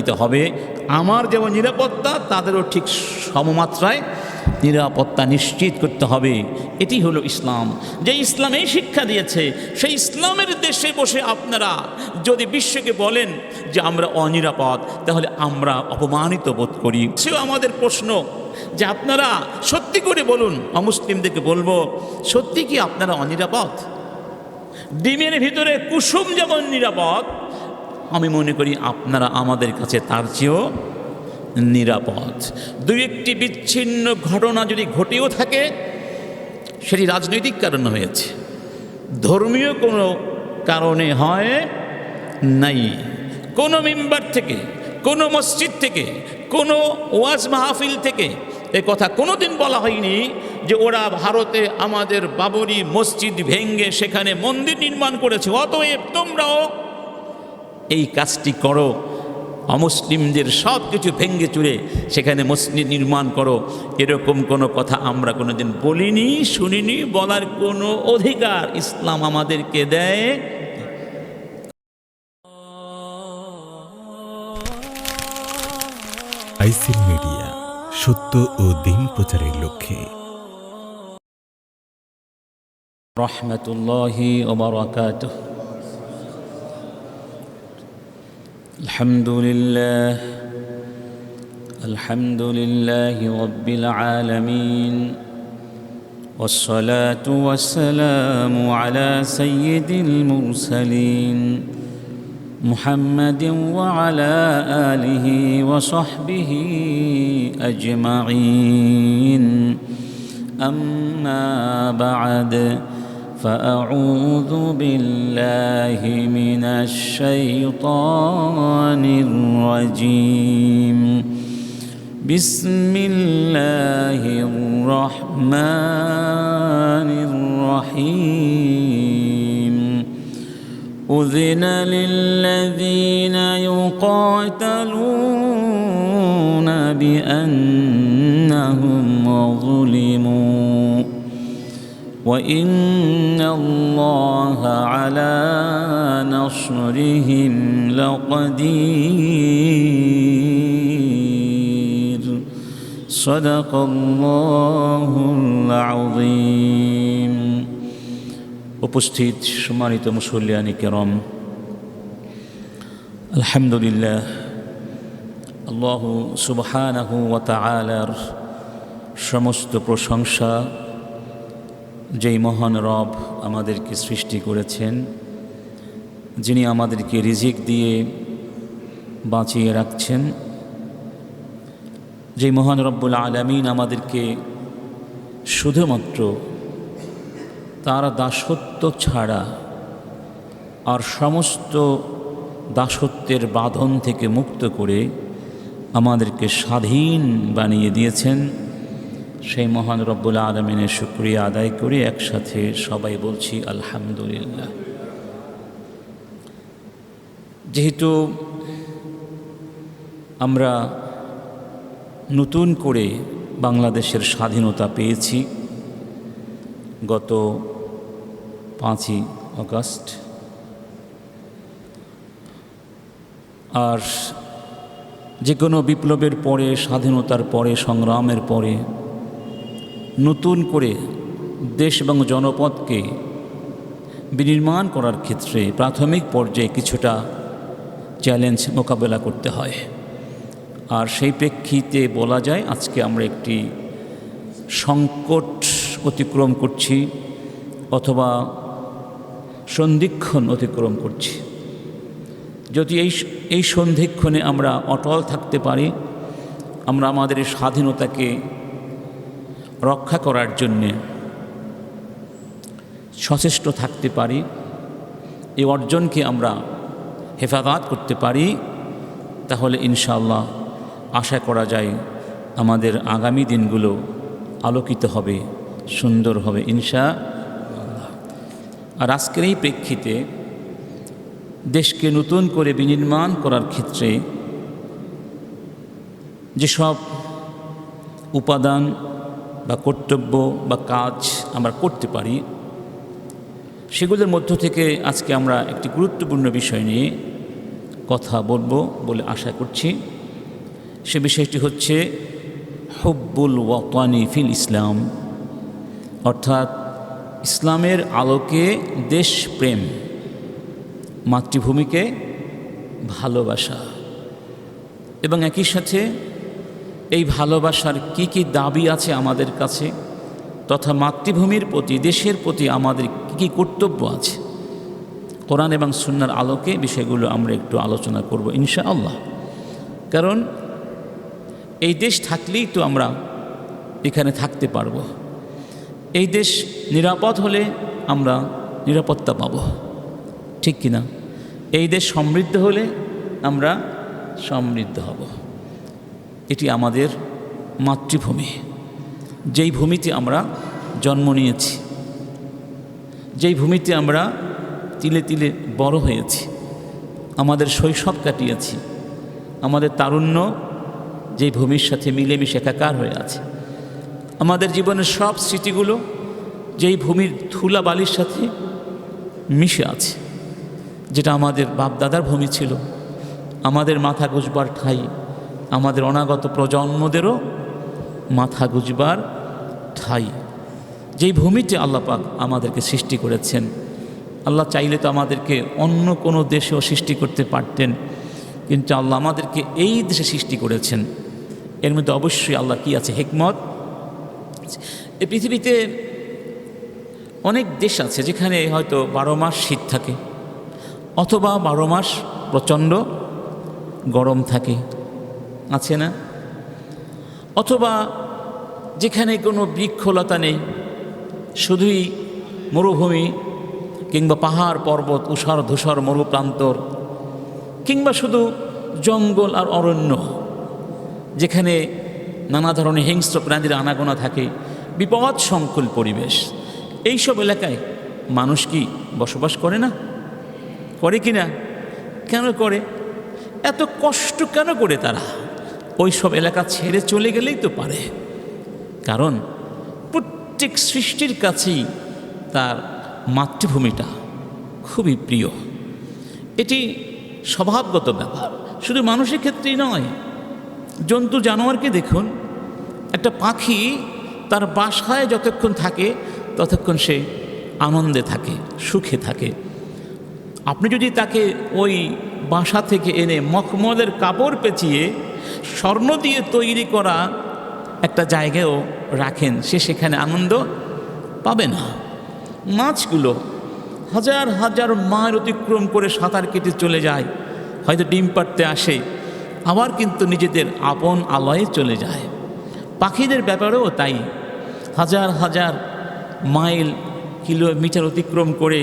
দিতে হবে। আমার যেমন নিরাপত্তা, তাদেরও ঠিক সমমাত্রায় নিরাপত্তা নিশ্চিত করতে হবে। এটি হলো ইসলাম। যে ইসলাম এই শিক্ষা দিয়েছে, সেই ইসলামের দেশে বসে আপনারা যদি বিশ্বকে বলেন যে আমরা অনিরাপদ, তাহলে আমরা অপমানিত বোধ করি। সেও আমাদের প্রশ্ন যে আপনারা সত্যি করে বলুন, অমুসলিমদেরকে বলবো, সত্যি কি আপনারা অনিরাপদ? ডিমের ভিতরে কুসুম যেমন নিরাপদ, আমি মনে করি আপনারা আমাদের কাছে তার চেয়েও নিরাপদ। দুই একটি বিচ্ছিন্ন ঘটনা যদি ঘটেও থাকে, সেটি রাজনৈতিক কারণে হয়েছে, ধর্মীয় কোনো কারণে হয় নাই। কোনো মিম্বার থেকে, কোনো মসজিদ থেকে, কোনো ওয়াজ মাহফিল থেকে এ কথা কোনোদিন বলা হয়নি যে ওরা ভারতে আমাদের বাবরি মসজিদ ভেঙ্গে সেখানে মন্দির নির্মাণ করেছে, অতএব তোমরাও এই কাজটি করো, অমুসলিমদের সব কিছু ভেঙ্গে চুরে সেখানে মসজিদ নির্মাণ করো। এরকম কোনো কথা আমরা কোনোদিন বলিনি, শুনিনি, বলার কোনো অধিকার ইসলাম আমাদেরকে দেয়। আইসিল মিডিয়া, সত্য ও দিন প্রচারের লক্ষ্যে। রাহমাতুল্লাহি ওয়া বারাকাতুহু। আলহামদুলিল্লাহি রাব্বিল আলামিন, ওয়াসসালাতু ওয়াসসালামু আলা সাইয়্যিদিল মুরসালিন মুহাম্মাদিন ওয়া আলা আলিহি ওয়া সাহবিহি আজমাইন। আম্মা বা'দ, فأعوذ بالله من الشيطان الرجيم. بسم الله الرحمن الرحيم. أذن للذين يقاتلون بأنهم ظلموا وإن الله على نصرهم لقدير. صدق الله العظيم. উপস্থিত সম্মানিত মুসল্লিয়ানি কেরাম, আলহামদুলিল্লাহ, আল্লাহ সুবহানাহু ওয়া তাআলার সমস্ত প্রশংসা, যেই মহান রব আমাদেরকে সৃষ্টি করেছেন, যিনি আমাদেরকে রিজিক দিয়ে বাঁচিয়ে রাখছেন, যেই মহান রব্বুল আলামিন আমাদেরকে শুধুমাত্র তার দাসত্ব ছাড়া আর সমস্ত দাসত্বের বাঁধন থেকে মুক্ত করে আমাদেরকে স্বাধীন বানিয়ে দিয়েছেন, সেই মহান রব্বুল আলামিনের শুকরিয়া আদায় করে একসাথে সবাই বলছি আলহামদুলিল্লাহ। যেহেতু আমরা নতুন করে বাংলাদেশের স্বাধীনতা পেয়েছি গত 5ই আগস্ট, আর যে কোনো বিপ্লবের পরে, স্বাধীনতার পরে, সংগ্রামের পরে নতুন করে দেশ এবং জনপদকে বিনির্মাণ করার ক্ষেত্রে প্রাথমিক পর্যায়ে কিছুটা চ্যালেঞ্জ মোকাবেলা করতে হয়। আর সেই প্রেক্ষিতে বলা যায় আজকে আমরা একটি সংকট অতিক্রম করছি, অথবা সন্ধিক্ষণ অতিক্রম করছি। যদি এই সন্ধিক্ষণে আমরা অটল থাকতে পারি, আমরা আমাদের স্বাধীনতাকে রক্ষা করার জন্যে সচেষ্ট থাকতে পারি, এই অর্জনকে আমরা হেফাজত করতে পারি, তাহলে ইনশাআল্লাহ আশা করা যায় আমাদের আগামী দিনগুলো আলোকিত হবে, সুন্দর হবে ইনশাআল্লাহ। আর আজকের এই প্রেক্ষিতে দেশকে নতুন করে বিনির্মাণ করার ক্ষেত্রে যেসব উপাদান বা কর্তব্য বা কাজ আমরা করতে পারি, সেগুলোর মধ্য থেকে আজকে আমরা একটি গুরুত্বপূর্ণ বিষয় নিয়ে কথা বলবো বলে আশা করছি। সে বিষয়টি হচ্ছে হুব্বুল ওয়াতানি ফিল ইসলাম, অর্থাৎ ইসলামের আলোকে দেশপ্রেম, মাতৃভূমিকে ভালোবাসা, এবং একই সাথে এই ভালোবাসার কি কি দাবি আছে আমাদের কাছে, তথা মাতৃভূমির প্রতি, দেশের প্রতি আমাদের কি কি কর্তব্য আছে, কোরআন এবং সুন্নাহর আলোকে বিষয়গুলো আমরা একটু আলোচনা করব ইনশাআল্লাহ। কারণ এই দেশ থাকলেই তো আমরা এখানে থাকতে পারবো। এই দেশ নিরাপদ হলে আমরা নিরাপত্তা পাব, ঠিক কিনা? এই দেশ সমৃদ্ধ হলে আমরা সমৃদ্ধ হব। এটি আমাদের মাতৃভূমি, যেই ভূমিতে আমরা জন্ম নিয়েছি, যেই ভূমিতে আমরা তিলে তিলে বড় হয়েছি, আমাদের শৈশব কাটিয়েছি, আমাদের তারুণ্য যেই ভূমির সাথে মিলেমিশে একাকার হয়ে আছে, আমাদের জীবনের সব স্মৃতিগুলো যেই ভূমির ধুলা বালির সাথে মিশে আছে, যেটা আমাদের বাপদাদার ভূমি ছিল, আমাদের মাথা গুজবার ঠাঁই, আমাদের অনাগত প্রজন্মদেরও মাথা গুজবার ঠাঁই, যেই ভূমিতে আল্লাহ পাক আমাদেরকে সৃষ্টি করেছেন। আল্লাহ চাইলে তো আমাদেরকে অন্য কোনো দেশেও সৃষ্টি করতে পারতেন, কিন্তু আল্লাহ আমাদেরকে এই দেশে সৃষ্টি করেছেন। এর মধ্যে অবশ্যই আল্লাহ কি আছে, হিকমত। এই পৃথিবীতে অনেক দেশ আছে যেখানে হয়তো 12 মাস শীত থাকে, অথবা 12 মাস প্রচণ্ড গরম থাকে, আছে না? অথবা যেখানে কোনো বৃক্ষলতা নেই, শুধুই মরুভূমি কিংবা পাহাড় পর্বত, উষার ধূসর মরুপ্রান্তর, কিংবা শুধু জঙ্গল আর অরণ্য, যেখানে নানা ধরনের হিংস্র প্রাণীর আনাগোনা থাকে, বিপদ সংকুল পরিবেশ। এইসব এলাকায় মানুষ কি বসবাস করে না? করে কি না? কেন করে? এত কষ্ট কেন করে তারা? ওই সব এলাকা ছেড়ে চলে গেলেই তো পারে। কারণ প্রত্যেক সৃষ্টির কাছেই তার মাতৃভূমিটা খুবই প্রিয়। এটি স্বভাবগত ব্যাপার, শুধু মানুষের ক্ষেত্রেই নয়। জন্তু জানোয়ারকে দেখুন, একটা পাখি তার বাসায় যতক্ষণ থাকে ততক্ষণ সে আনন্দে থাকে, সুখে থাকে। আপনি যদি তাকে ওই বাসা থেকে এনে মখমলের কাপড় পেঁচিয়ে স্বর্ণ দিয়ে তৈরি করা একটা জায়গায়ও রাখেন, সে সেখানে আনন্দ পাবে না। মাছগুলো হাজার হাজার মাইল অতিক্রম করে সাঁতার কেটে চলে যায়, হয়তো ডিম পাড়তে আসে, আবার কিন্তু নিজেদের আপন আলয়ে চলে যায়। পাখিদের ব্যাপারেও তাই, হাজার হাজার মাইল কিলোমিটার অতিক্রম করে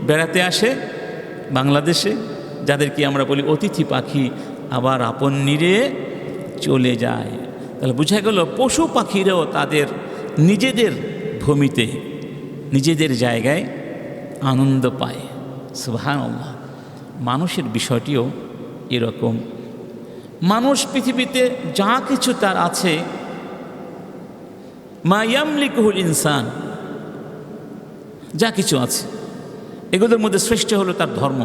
বেড়াতে আসে বাংলাদেশে, যাদেরকে আমরা বলি অতিথি পাখি, আবার আপন নিরে চলে যায়। তাহলে বোঝা গেল পশু পাখিরাও তাদের নিজেদের ভূমিতে, নিজেদের জায়গায় আনন্দ পায়। সুবহানাল্লাহ। মানুষের বিষয়টিও এরকম। মানুষ পৃথিবীতে যা কিছু তার আছে, মা ইয়ামলিকুহুল ইনসান, যা কিছু আছে এগুলোর মধ্যে শ্রেষ্ঠ হলো তার ধর্ম,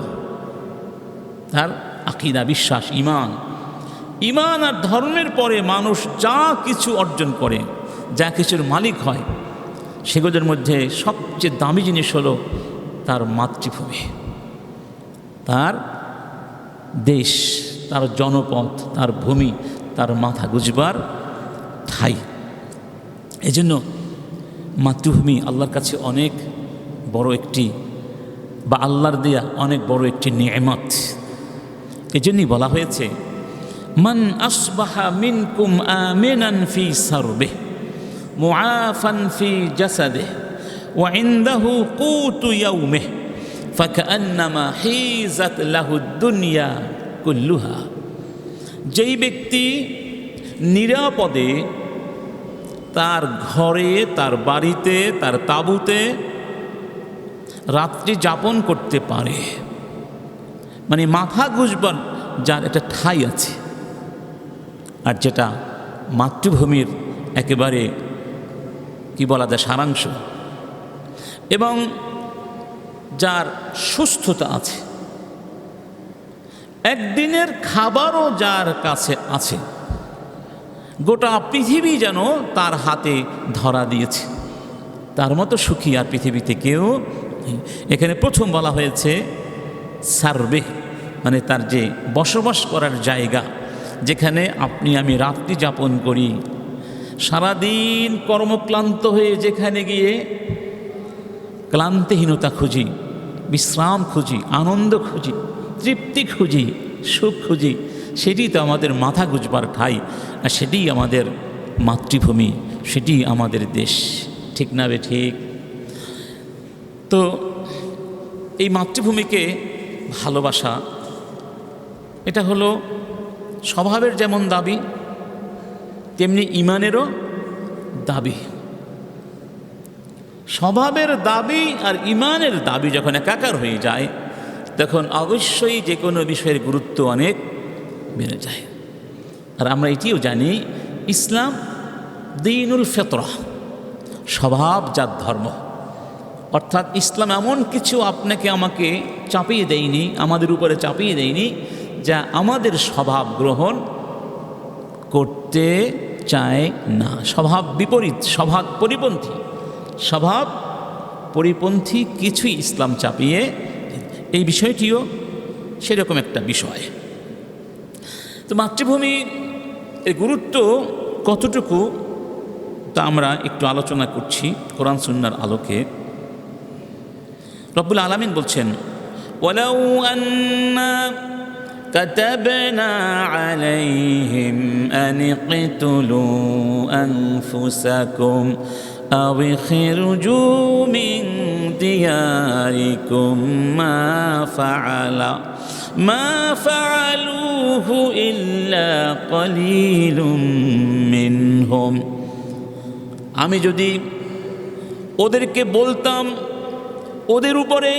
তার আকীদা, বিশ্বাস, ঈমান। ঈমান আর ধর্মের পরে মানুষ যা কিছু অর্জন করে, যা কিছুর মালিক হয়, সেগুলোর মধ্যে সবচেয়ে দামি জিনিস হলো তার মাতৃভূমি, তার দেশ, তার জনপদ, তার ভূমি, তার মাথা গুজবার ঠাঁই। এজন্য মাতৃভূমি আল্লাহর কাছে অনেক বড় একটি, বা আল্লাহর দেয়া অনেক বড় একটি নিয়ামত। এজন্যই বলা হয়েছে, মান আসবাহা মিনকুম আমিনান ফি সারবিহি মুআফান ফি জাসাদিহি ওয়া ইনদাহু কুতু ইয়াউমিহি ফাকান্নামা হিজাত লাহু দুনিয়া কুল্লুহা। যেই ব্যক্তি নিরাপদে তার ঘরে, তার বাড়িতে, তার তাঁবুতে রাত্রি যাপন করতে পারে, মানে মাথা গুজবার যার একটা ঠাঁই আছে, আর যেটা মাতৃভূমির একেবারে কি বলা যায় সারাংশ, এবং যার সুস্থতা আছে, একদিনের খাবারও যার কাছে আছে, গোটা পৃথিবী যেন তার হাতে ধরা দিয়েছে, তার মতো সুখী আর পৃথিবীতে কেউ নেই। এখানে প্রথম বলা হয়েছে সার্বে, মানে তার যে বসবাস করার জায়গা, যেখানে আপনি আমি রাত্রি যাপন করি, সারাদিন কর্মক্লান্ত হয়ে যেখানে গিয়ে ক্লান্তিহীনতা খুঁজি, বিশ্রাম খুঁজি, আনন্দ খুঁজি, তৃপ্তি খুঁজি, সুখ খুঁজি, সেটি তো আমাদের মাথা গুজবার ঠাঁই, আর সেটিই আমাদের মাতৃভূমি, সেটি আমাদের দেশ, ঠিক না বে ঠিক? তো এই মাতৃভূমিকে ভালোবাসা, এটা হলো স্বভাবের যেমন দাবি, তেমনি ইমানেরও দাবি। স্বভাবের দাবি আর ইমানের দাবি যখন একাকার হয়ে যায়, তখন অবশ্যই যে কোনো বিষয়ের গুরুত্ব অনেক বেড়ে যায়। আর আমরা এটিও জানি, ইসলাম দ্বীনুল ফিতরাহ, স্বভাবজাত ধর্ম। অর্থাৎ ইসলাম এমন কিছু আপনাকে আমাকে চাপিয়ে দেয়নি, আমাদের উপরে চাপিয়ে দেয়নি, যা আমাদের স্বভাব গ্রহণ করতে চায় না। স্বভাব বিপরীত, স্বভাব পরিপন্থী কিছুই ইসলাম চাপিয়ে, এই বিষয়টিও সেরকম একটা বিষয়। তো মাতৃভূমির এর গুরুত্ব কতটুকু তা আমরা একটু আলোচনা করছি কোরআন সুন্নাহর আলোকে। রব্বুল আলামিন বলছেন, ওয়ালাউ আন্না কাতাবনা আলাইহিম আন ইকতুলু আনফুসাকুম আও ইখরুজু মিন দিয়ারিকুম মা ফাআলুহু ইল্লা কলিলুম মিনহুম। আমি যদি ওদেরকে বলতাম, ওদের উপরে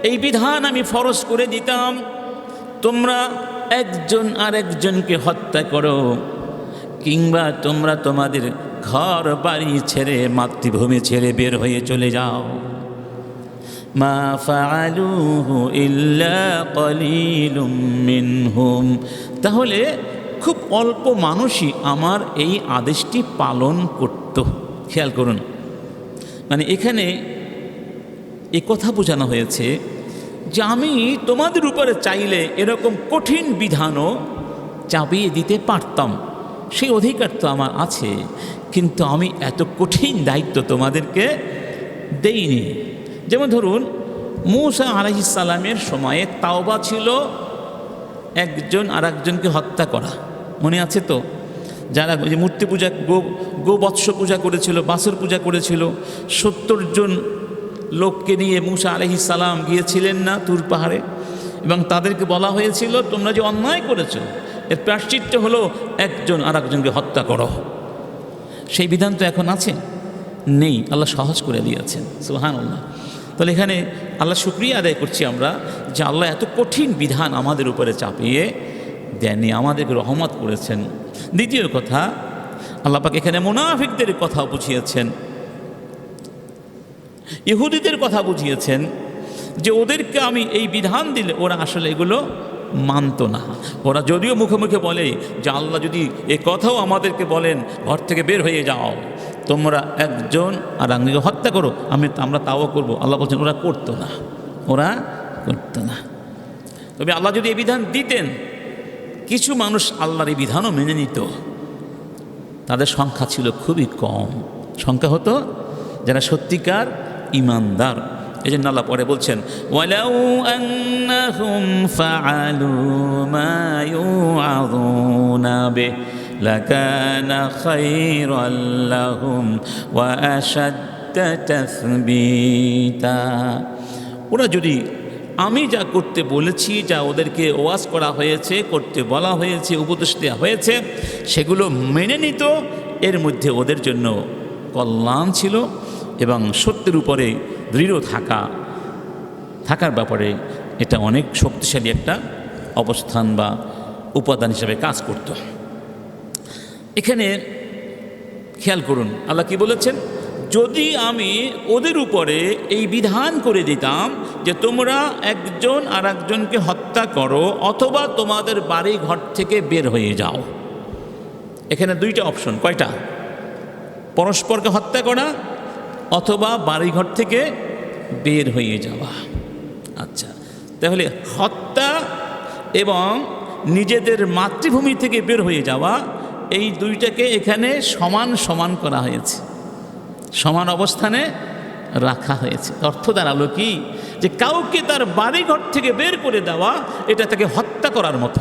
এই বিধান আমি ফরজ করে দিতাম, তোমরা একজন আরেকজনকে হত্যা করো, কিংবা তোমরা তোমাদের ঘর বাড়ি ছেড়ে মাতৃভূমি ছেড়ে বের হয়ে চলে যাও, মা ফাআলুহু ইল্লা কলিলুম মিনহুম, তাহলে খুব অল্প মানুষই আমার এই আদেশটি পালন করত। খেয়াল করুন, মানে এখানে এ কথা বোঝানো হয়েছে যে আমি তোমাদের উপরে চাইলে এরকম কঠিন বিধানও চাপিয়ে দিতে পারতাম, সেই অধিকার তো আমার আছে, কিন্তু আমি এত কঠিন দায়িত্ব তোমাদেরকে দেইনি। যেমন ধরুন, মূসা আলাইহিস সালামের সময়ে তাওবা ছিল একজন আর একজনকে হত্যা করা, মনে আছে তো? যারা যে মূর্তি পূজা, গোবৎস পূজা করেছিল, বাছুর পূজা করেছিল, 70 জন লোককে নিয়ে মূসা আলাইহিস সালাম গিয়েছিলেন না তুর পাহাড়ে, এবং তাদেরকে বলা হয়েছিল তোমরা যে অন্যায় করেছো এর প্রায়শ্চিত্ত হলো একজন আর একজনকে হত্যা করো। সেই বিধান তো এখন আছে? নেই, আল্লাহ সহজ করে দিয়েছেন, সুবহানাল্লাহ। তাহলে এখানে আল্লাহ শুকরিয়া আদায় করছি আমরা যে আল্লাহ এত কঠিন বিধান আমাদের উপরে চাপিয়ে দেননি, আমাদেরকে রহমত করেছেন। দ্বিতীয় কথা, আল্লাহ পাক এখানে মুনাফিকদের কথা বুঝিয়েছেন, ইহুদিদের কথা বুঝিয়েছেন যে ওদেরকে আমি এই বিধান দিলে ওরা আসলে এগুলো মানত না। ওরা যদিও মুখে মুখে বলে যে আল্লাহ যদি এ কথাও আমাদেরকে বলেন ঘর থেকে বের হয়ে যাও, তোমরা একজন আর একজনকে হত্যা করো, আমরা তাও করব, আল্লাহ বলছেন ওরা করতো না। তবে আল্লাহ যদি এই বিধান দিতেন, কিছু মানুষ আল্লাহর এই বিধানও মেনে নিত, তাদের সংখ্যা ছিল খুবই কম, সংখ্যা হতো যারা সত্যিকার ইমানদার। এই জন্য আল্লাহ পরে বলছেন, ওয়ালাউ আন্নাহুম ফাআলু মা ইউআযুনা বিহি লাকানা খায়রাল লাহুম ওয়া আশাদ্দা তাসবীতা। ওরা যদি আমি যা করতে বলেছি, যা ওদেরকে ওয়াজ করা হয়েছে, করতে বলা হয়েছে, উপদেশ দেওয়া হয়েছে, সেগুলো মেনে নিত, এর মধ্যে ওদের জন্য কল্যাণ ছিল, এবং সত্যের উপরে দৃঢ় থাকার ব্যাপারে এটা অনেক শক্তিশালী একটা অবস্থান বা উপাদান হিসেবে কাজ করত। এখানে খেয়াল করুন আল্লাহ কি বলেছেন, যদি আমি ওদের উপরে এই বিধান করে দিতাম যে তোমরা একজন আর একজনকে হত্যা করো অথবা তোমাদের বাড়ি ঘর থেকে বের হয়ে যাও, এখানে দুইটা অপশন, কয়টা? পরস্পরকে হত্যা করা অথবা বাড়িঘর থেকে বের হয়ে যাওয়া। আচ্ছা, তাহলে হত্যা এবং নিজেদের মাতৃভূমি থেকে বের হয়ে যাওয়া, এই দুইটাকে এখানে সমান সমান করা হয়েছে, সমান অবস্থানে রাখা হয়েছে। অর্থ দাঁড়ালো কি, যে কাউকে তার বাড়িঘর থেকে বের করে দেওয়া এটা তাকে হত্যা করার মতো।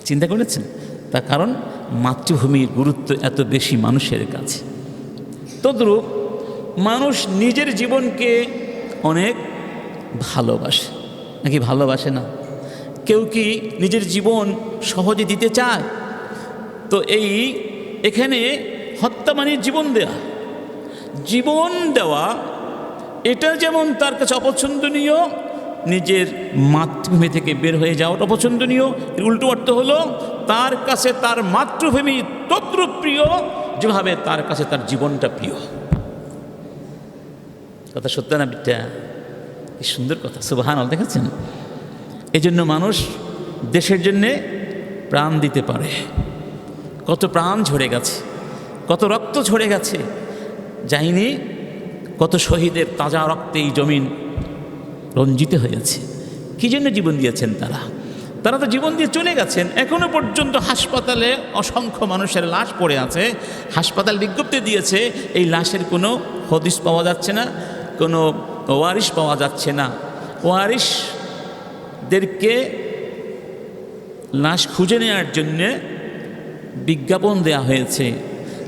চিন্তা করেছেন? তার কারণ মাতৃভূমির গুরুত্ব এত বেশি মানুষের কাছে। তদ্রূপ মানুষ নিজের জীবনকে অনেক ভালোবাসে, নাকি ভালোবাসে না? কেউ কি নিজের জীবন সহজে দিতে চায়? তো এখানে হত্যা মানে জীবন দেওয়া। জীবন দেওয়া এটা যেমন তার কাছে অপছন্দনীয়, নিজের মাতৃভূমি থেকে বের হয়ে যাওয়াটা অপছন্দনীয়। এর উল্টো অর্থ হলো তার কাছে তার মাতৃভূমি তদ্রূপ প্রিয় যেভাবে তার কাছে তার জীবনটা প্রিয়। কথা সত্য না বিটা? কি সুন্দর কথা, সুবহানাল্লাহ। দেখেছেন? এই জন্য মানুষ দেশের জন্যে প্রাণ দিতে পারে। কত প্রাণ ঝরে গেছে, কত রক্ত ঝরে গেছে, যায়নি? কত শহীদের তাজা রক্তে এই জমিন রঞ্জিত হয়েছে। কী জন্য জীবন দিয়েছেন তারা? তারা তো জীবন দিয়ে চলে গেছেন। এখনও পর্যন্ত হাসপাতালে অসংখ্য মানুষের লাশ পড়ে আছে। হাসপাতাল বিজ্ঞপ্তি দিয়েছে এই লাশের কোনো হদিস পাওয়া যাচ্ছে না, কোনো ওয়ারিশ পাওয়া যাচ্ছে না। ওয়ারিশদেরকে লাশ খুঁজে নেওয়ার জন্যে বিজ্ঞাপন দেয়া হয়েছে।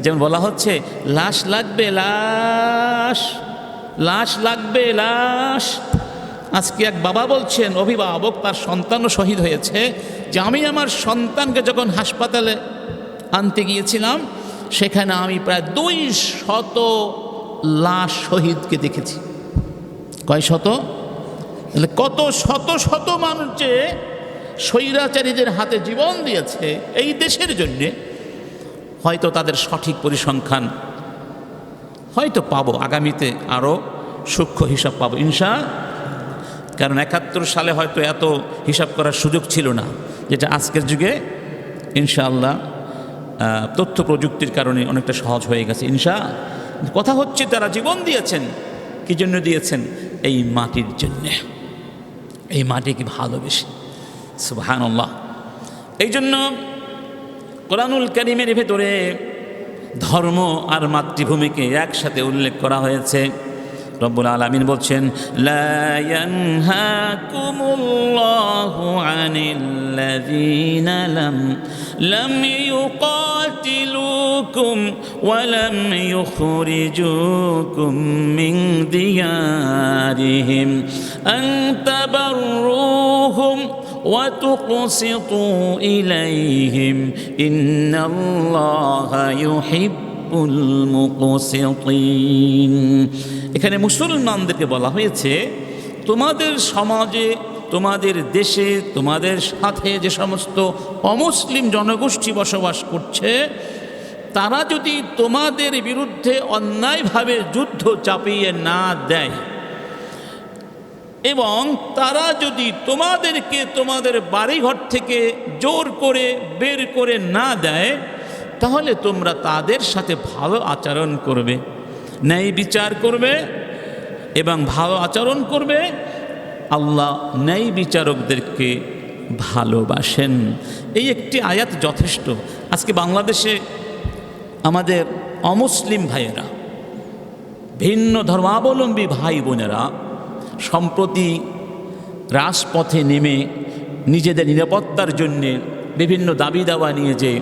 যেমন বলা হচ্ছে, লাশ লাগবে, লাশ, লাশ লাগবে, লাশ। আজকে এক বাবা বলছেন, অভিভাবক, তার সন্তানও শহীদ হয়েছে, যে আমি আমার সন্তানকে যখন হাসপাতালে আনতে গিয়েছিলাম সেখানে আমি প্রায় 200 লাশ শহীদকে দেখেছি। কয় শত? তাহলে কত শত শত মানুষ যে স্বৈরাচারীদের হাতে জীবন দিয়েছে এই দেশের জন্যে। হয়তো তাদের সঠিক পরিসংখ্যান হয়তো পাবো আগামীতে, আরও সূক্ষ্ম হিসাব পাবো কারণ 71 সালে হয়তো এত হিসাব করার সুযোগ ছিল না, যেটা আজকের যুগে ইনশাআল্লাহ তথ্য প্রযুক্তির কারণে অনেকটা সহজ হয়ে গেছে। কথা হচ্ছে তারা জীবন দিয়েছেন। কি জন্য দিয়েছেন? এই মাটির জন্যে। এই মাটিকে ভালোবেসে। সুবহানাল্লাহ। এই জন্য কোরআনুল কারীমের ভেতরে ধর্ম আর মাতৃভূমিকে একসাথে উল্লেখ করা হয়েছে। রব্বুল আলামিন বলছেন, লা ইয়ানহাকুমুল্লাহু আনিল্লাযীনা লাম ইউকাতিলুকুম ওয়া লাম ইউখরিজুকুম মিন দিয়ারিহিম আন তাবাররুহুম ওয়া তুকসিতু ইলাইহিম ইন্নাল্লাহা ইউহিব্বুল মুকসিতিন। এখানে মুসলমানদেরকে বলা হয়েছে, তোমাদের সমাজে, তোমাদের দেশে, তোমাদের সাথে যে সমস্ত অমুসলিম জনগোষ্ঠী বসবাস করছে, তারা যদি তোমাদের বিরুদ্ধে অন্যায়ভাবে যুদ্ধ চাপিয়ে না দেয় এবং তারা যদি তোমাদেরকে তোমাদের বাড়িঘর থেকে জোর করে বের করে না দেয়, তাহলে তোমরা তাদের সাথে ভালো আচরণ করবে, ন্যায় বিচার করবে এবং ভালো আচরণ করবে। আল্লাহ ন্যায় বিচারকদেরকে ভালোবাসেন। এই একটি আয়াত যথেষ্ট। আজকে বাংলাদেশে আমাদের অমুসলিম ভাইয়েরা, ভিন্ন ধর্মাবলম্বী ভাই বোনেরা সম্প্রতি রাজপথে নেমে নিজেদের নিরাপত্তার জন্যে বিভিন্ন দাবি দাওয়া নিয়ে যে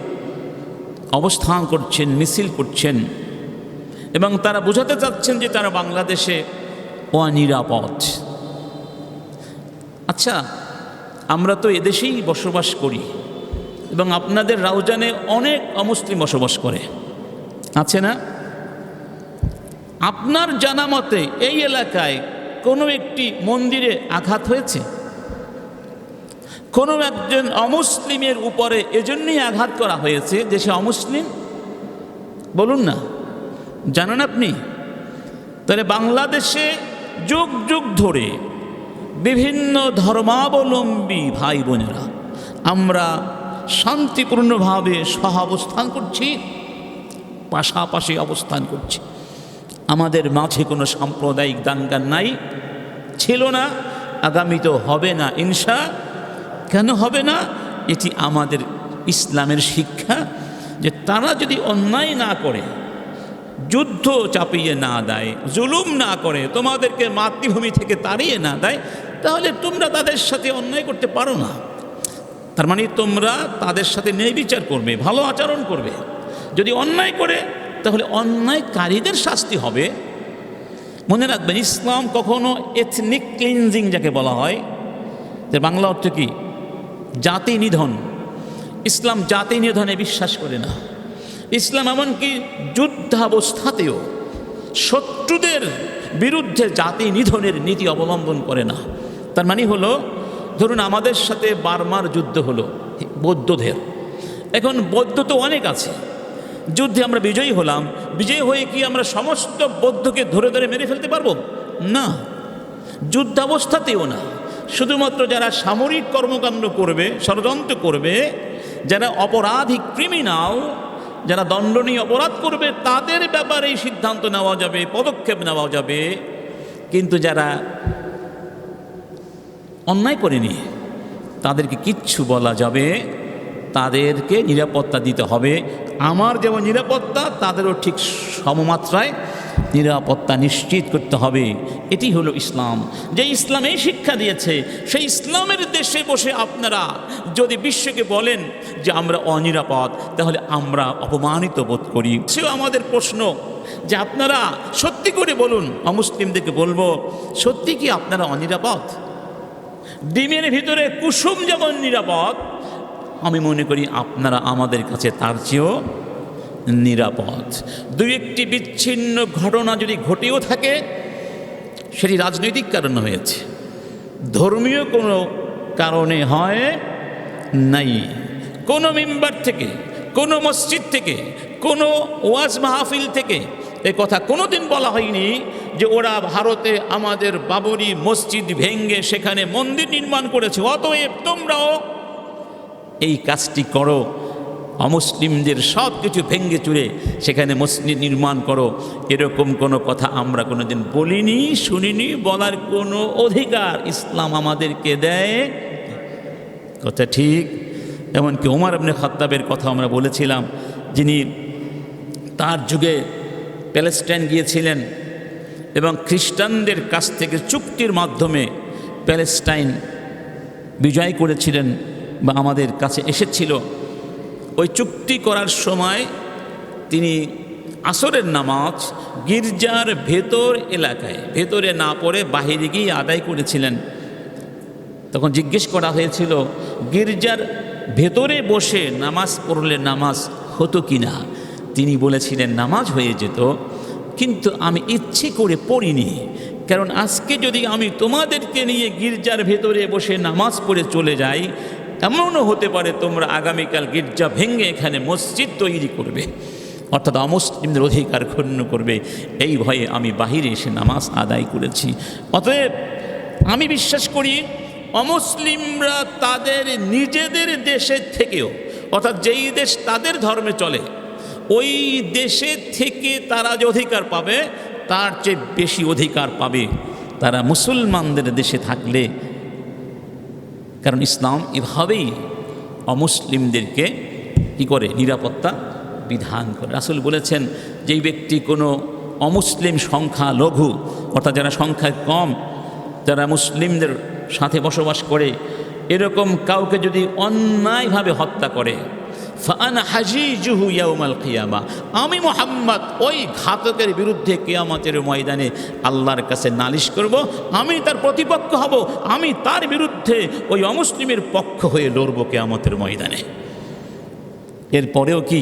অবস্থান করছেন, মিছিল করছেন এবং তারা বোঝাতে চাচ্ছেন যে তারা বাংলাদেশে অনিরাপদ। আচ্ছা, আমরা তো এদেশেই বসবাস করি এবং আপনাদের রাউজানে অনেক অমুসলিম বসবাস করে, আছে না? আপনার জানা মতে এই এলাকায় কোনো একটি মন্দিরে আঘাত হয়েছে? কোনো একজন অমুসলিমের উপরে এজন্যই আঘাত করা হয়েছে যে সে অমুসলিম? বলুন না। জানেন আপনি? তাহলে বাংলাদেশে যুগ যুগ ধরে বিভিন্ন ধর্মাবলম্বী ভাই বোনেরা আমরা শান্তিপূর্ণভাবে সহাবস্থান করছি, পাশাপাশি অবস্থান করছি। আমাদের মাঝে কোনো সাম্প্রদায়িক দাঙ্গা নাই, ছিল না, আগামী তো হবে না কেন হবে না? এটি আমাদের ইসলামের শিক্ষা যে তারা যদি অন্যায় না করে, যুদ্ধ চাপিয়ে না দেয়, জুলুম না করে, তোমাদেরকে মাতৃভূমি থেকে তাড়িয়ে না দেয়, তাহলে তোমরা তাদের সাথে অন্যায় করতে পারো না। তার মানে তোমরা তাদের সাথে ন্যায় বিচার করবে, ভালো আচরণ করবে। যদি অন্যায় করে তাহলে অন্যায়কারীদের শাস্তি হবে। মনে রাখবেন, ইসলাম কখনো এথনিক ক্লিনজিং যাকে বলা হয়, যে বাংলা অর্থ কি জাতি নিধন, ইসলাম জাতি নিধনে বিশ্বাস করে না। ইসলাম এমনকি যুদ্ধাবস্থাতেও শত্রুদের বিরুদ্ধে জাতি নিধনের নীতি অবলম্বন করে না। তার মানে হলো, ধরুন আমাদের সাথে বার্মার যুদ্ধ হলো বৌদ্ধদের, এখন বৌদ্ধ তো অনেক আছে, যুদ্ধে আমরা বিজয়ী হলাম, বিজয়ী হয়ে কি আমরা সমস্ত বৌদ্ধকে ধরে ধরে মেরে ফেলতে পারবো? না, যুদ্ধাবস্থাতেও না। শুধুমাত্র যারা সামরিক কর্মকাণ্ড করবে, ষড়যন্ত্র করবে, যারা অপরাধী ক্রিমিনাল, যারা দণ্ডনীয় অপরাধ করবে, তাদের ব্যাপারে এই সিদ্ধান্ত নেওয়া যাবে, পদক্ষেপ নেওয়া যাবে। কিন্তু যারা অন্যায় করেনি তাদেরকে কিচ্ছু বলা যাবে, তাদেরকে নিরাপত্তা দিতে হবে। আমার যেমন নিরাপত্তা, তাদেরও ঠিক সমমাত্রায় নিরাপত্তা নিশ্চিত করতে হবে। এটি হলো ইসলাম। যে ইসলাম এই শিক্ষা দিয়েছে, সেই ইসলামের দেশে বসে আপনারা যদি বিশ্বকে বলেন যে আমরা অনিরাপদ, তাহলে আমরা অপমানিত বোধ করি। সেও আমাদের প্রশ্ন যে আপনারা সত্যি করে বলুন, অমুসলিমদেরকে বলবো, সত্যি কি আপনারা অনিরাপদ? ডিমের ভিতরে কুসুম যেমন নিরাপদ, আমি মনে করি আপনারা আমাদের কাছে তার চেয়েও নিরাপদ। দুই একটি বিচ্ছিন্ন ঘটনা যদি ঘটেও থাকে, সেটি রাজনৈতিক কারণে হয়েছে, ধর্মীয় কোনো কারণে হয় নাই। কোনো মেম্বার থেকে, কোনো মসজিদ থেকে, কোনো ওয়াজ মাহফিল থেকে এ কথা কোনোদিন বলা হয়নি যে ওরা ভারতে আমাদের বাবরি মসজিদ ভেঙ্গে সেখানে মন্দির নির্মাণ করেছে, অতএব তোমরাও এই কাজটি করো, অমুসলিমদের সব কিছু ভেঙ্গে চুরে সেখানে মসজিদ নির্মাণ করো। এরকম কোনো কথা আমরা কোনোদিন বলিনি, শুনিনি, বলার কোনো অধিকার ইসলাম আমাদেরকে দেয়। কথা ঠিক। এমনকি ওমর ইবনে খাত্তাবের কথা আমরা বলেছিলাম, যিনি তার যুগে প্যালেস্টাইন গিয়েছিলেন এবং খ্রিস্টানদের কাছ থেকে চুক্তির মাধ্যমে প্যালেস্টাইন বিজয় করেছিলেন বা আমাদের কাছে এসেছিল। ওই চুক্তি করার সময় তিনি আসরের নামাজ গির্জার ভেতর এলাকায়, ভেতরে না পড়ে বাহিরে গিয়ে আদায় করেছিলেন। তখন জিজ্ঞেস করা হয়েছিল, গির্জার ভেতরে বসে নামাজ পড়লে নামাজ হতো কি না? তিনি বলেছিলেন, নামাজ হয়ে যেত, কিন্তু আমি ইচ্ছে করে পড়িনি। কারণ আজকে যদি আমি তোমাদেরকে নিয়ে গির্জার ভেতরে বসে নামাজ পড়ে চলে যাই, এমনও হতে পারে তোমরা আগামীকাল গির্জা ভেঙে এখানে মসজিদ তৈরি করবে, অর্থাৎ অমুসলিমদের অধিকার ক্ষুণ্ণ করবে। এই ভয়ে আমি বাহিরে এসে নামাজ আদায় করেছি। অতএব আমি বিশ্বাস করি অমুসলিমরা তাদের নিজেদের দেশের থেকেও, অর্থাৎ যেই দেশ তাদের ধর্মে চলে, ওই দেশে থেকে তারা যে অধিকার পাবে তার চেয়ে বেশি অধিকার পাবে তারা মুসলমানদের দেশে থাকলে। কারণ ইসলাম এভাবেই অমুসলিমদেরকে কী করে? নিরাপত্তা বিধান করে। রাসূল বলেছেন, যেই ব্যক্তি কোনো অমুসলিম সংখ্যা লঘু, অর্থাৎ যারা সংখ্যায় কম, যারা মুসলিমদের সাথে বসবাস করে, এরকম কাউকে যদি অন্যায়ভাবে হত্যা করে, ফাআনা হাজিজুহু ইয়াউমাল কিয়ামা, আমি মুহাম্মদ ওই ঘাতকের বিরুদ্ধে কিয়ামতের ময়দানে আল্লাহর কাছে নালিশ করব, আমি তার প্রতিপক্ষ হব, আমি তার বিরুদ্ধে ওই অমুসলিমের পক্ষ হয়ে লড়ব কিয়ামতের ময়দানে। এরপরেও কি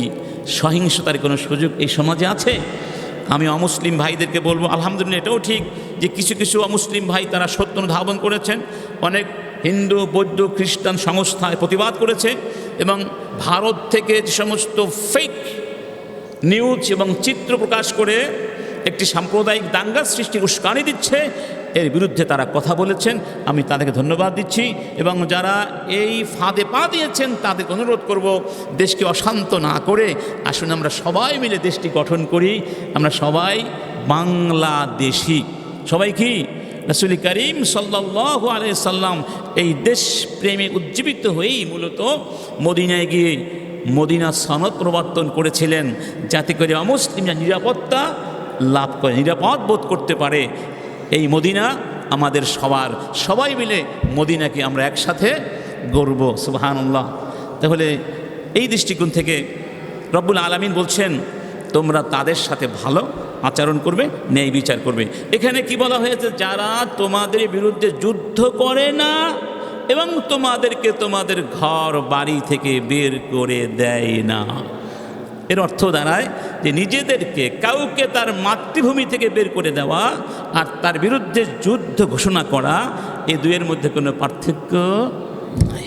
সহিংসতার কোনো সুযোগ এই সমাজে আছে? আমি অমুসলিম ভাইদেরকে বলবো, আলহামদুলিল্লাহ এটাও ঠিক যে কিছু কিছু অমুসলিম ভাই তারা সত্য অনুধাবন করেছেন, অনেক হিন্দু, বৌদ্ধ, খ্রিস্টান সংস্থায় প্রতিবাদ করেছে এবং ভারত থেকে যে সমস্ত ফেক নিউজ এবং চিত্র প্রকাশ করে একটি সাম্প্রদায়িক দাঙ্গা সৃষ্টির উস্কানি দিচ্ছে, এর বিরুদ্ধে তারা কথা বলেছেন। আমি তাদেরকে ধন্যবাদ দিচ্ছি এবং যারা এই ফাঁদে পা দিয়েছেন তাদেরকে অনুরোধ করব, দেশকে অশান্ত না করে আসুন আমরা সবাই মিলে দেশটি গঠন করি। আমরা সবাই বাংলাদেশি, সবাই কি রাসূল করিম সাল্লাল্লাহু আলাইহি সাল্লাম এই দেশ প্রেমে উজ্জীবিত হয়েই মূলত মদিনায় গিয়ে মদিনা সনদ প্রবর্তন করেছিলেন, যাতে করে অমুসলিমরা নিরাপত্তা লাভ করে, নিরাপদ বোধ করতে পারে। এই মদিনা আমাদের সবার, সবাই মিলে মদিনাকে আমরা একসাথে গড়ব। সুবহানাল্লাহ। তাহলে এই দৃষ্টিকোণ থেকে রব্বুল আলামিন বলছেন তোমরা তাদের সাথে ভালো আচরণ করবে, ন্যায় বিচার করবে। এখানে কি বলা হয়েছে? যারা তোমাদের বিরুদ্ধে যুদ্ধ করে না এবং তোমাদেরকে তোমাদের ঘর বাড়ি থেকে বের করে দেয় না। এর অর্থ দাঁড়ায় যে নিজেদেরকে কাউকে তার মাতৃভূমি থেকে বের করে দেওয়া আর তার বিরুদ্ধে যুদ্ধ ঘোষণা করা, এই দুয়ের মধ্যে কোনো পার্থক্য নাই।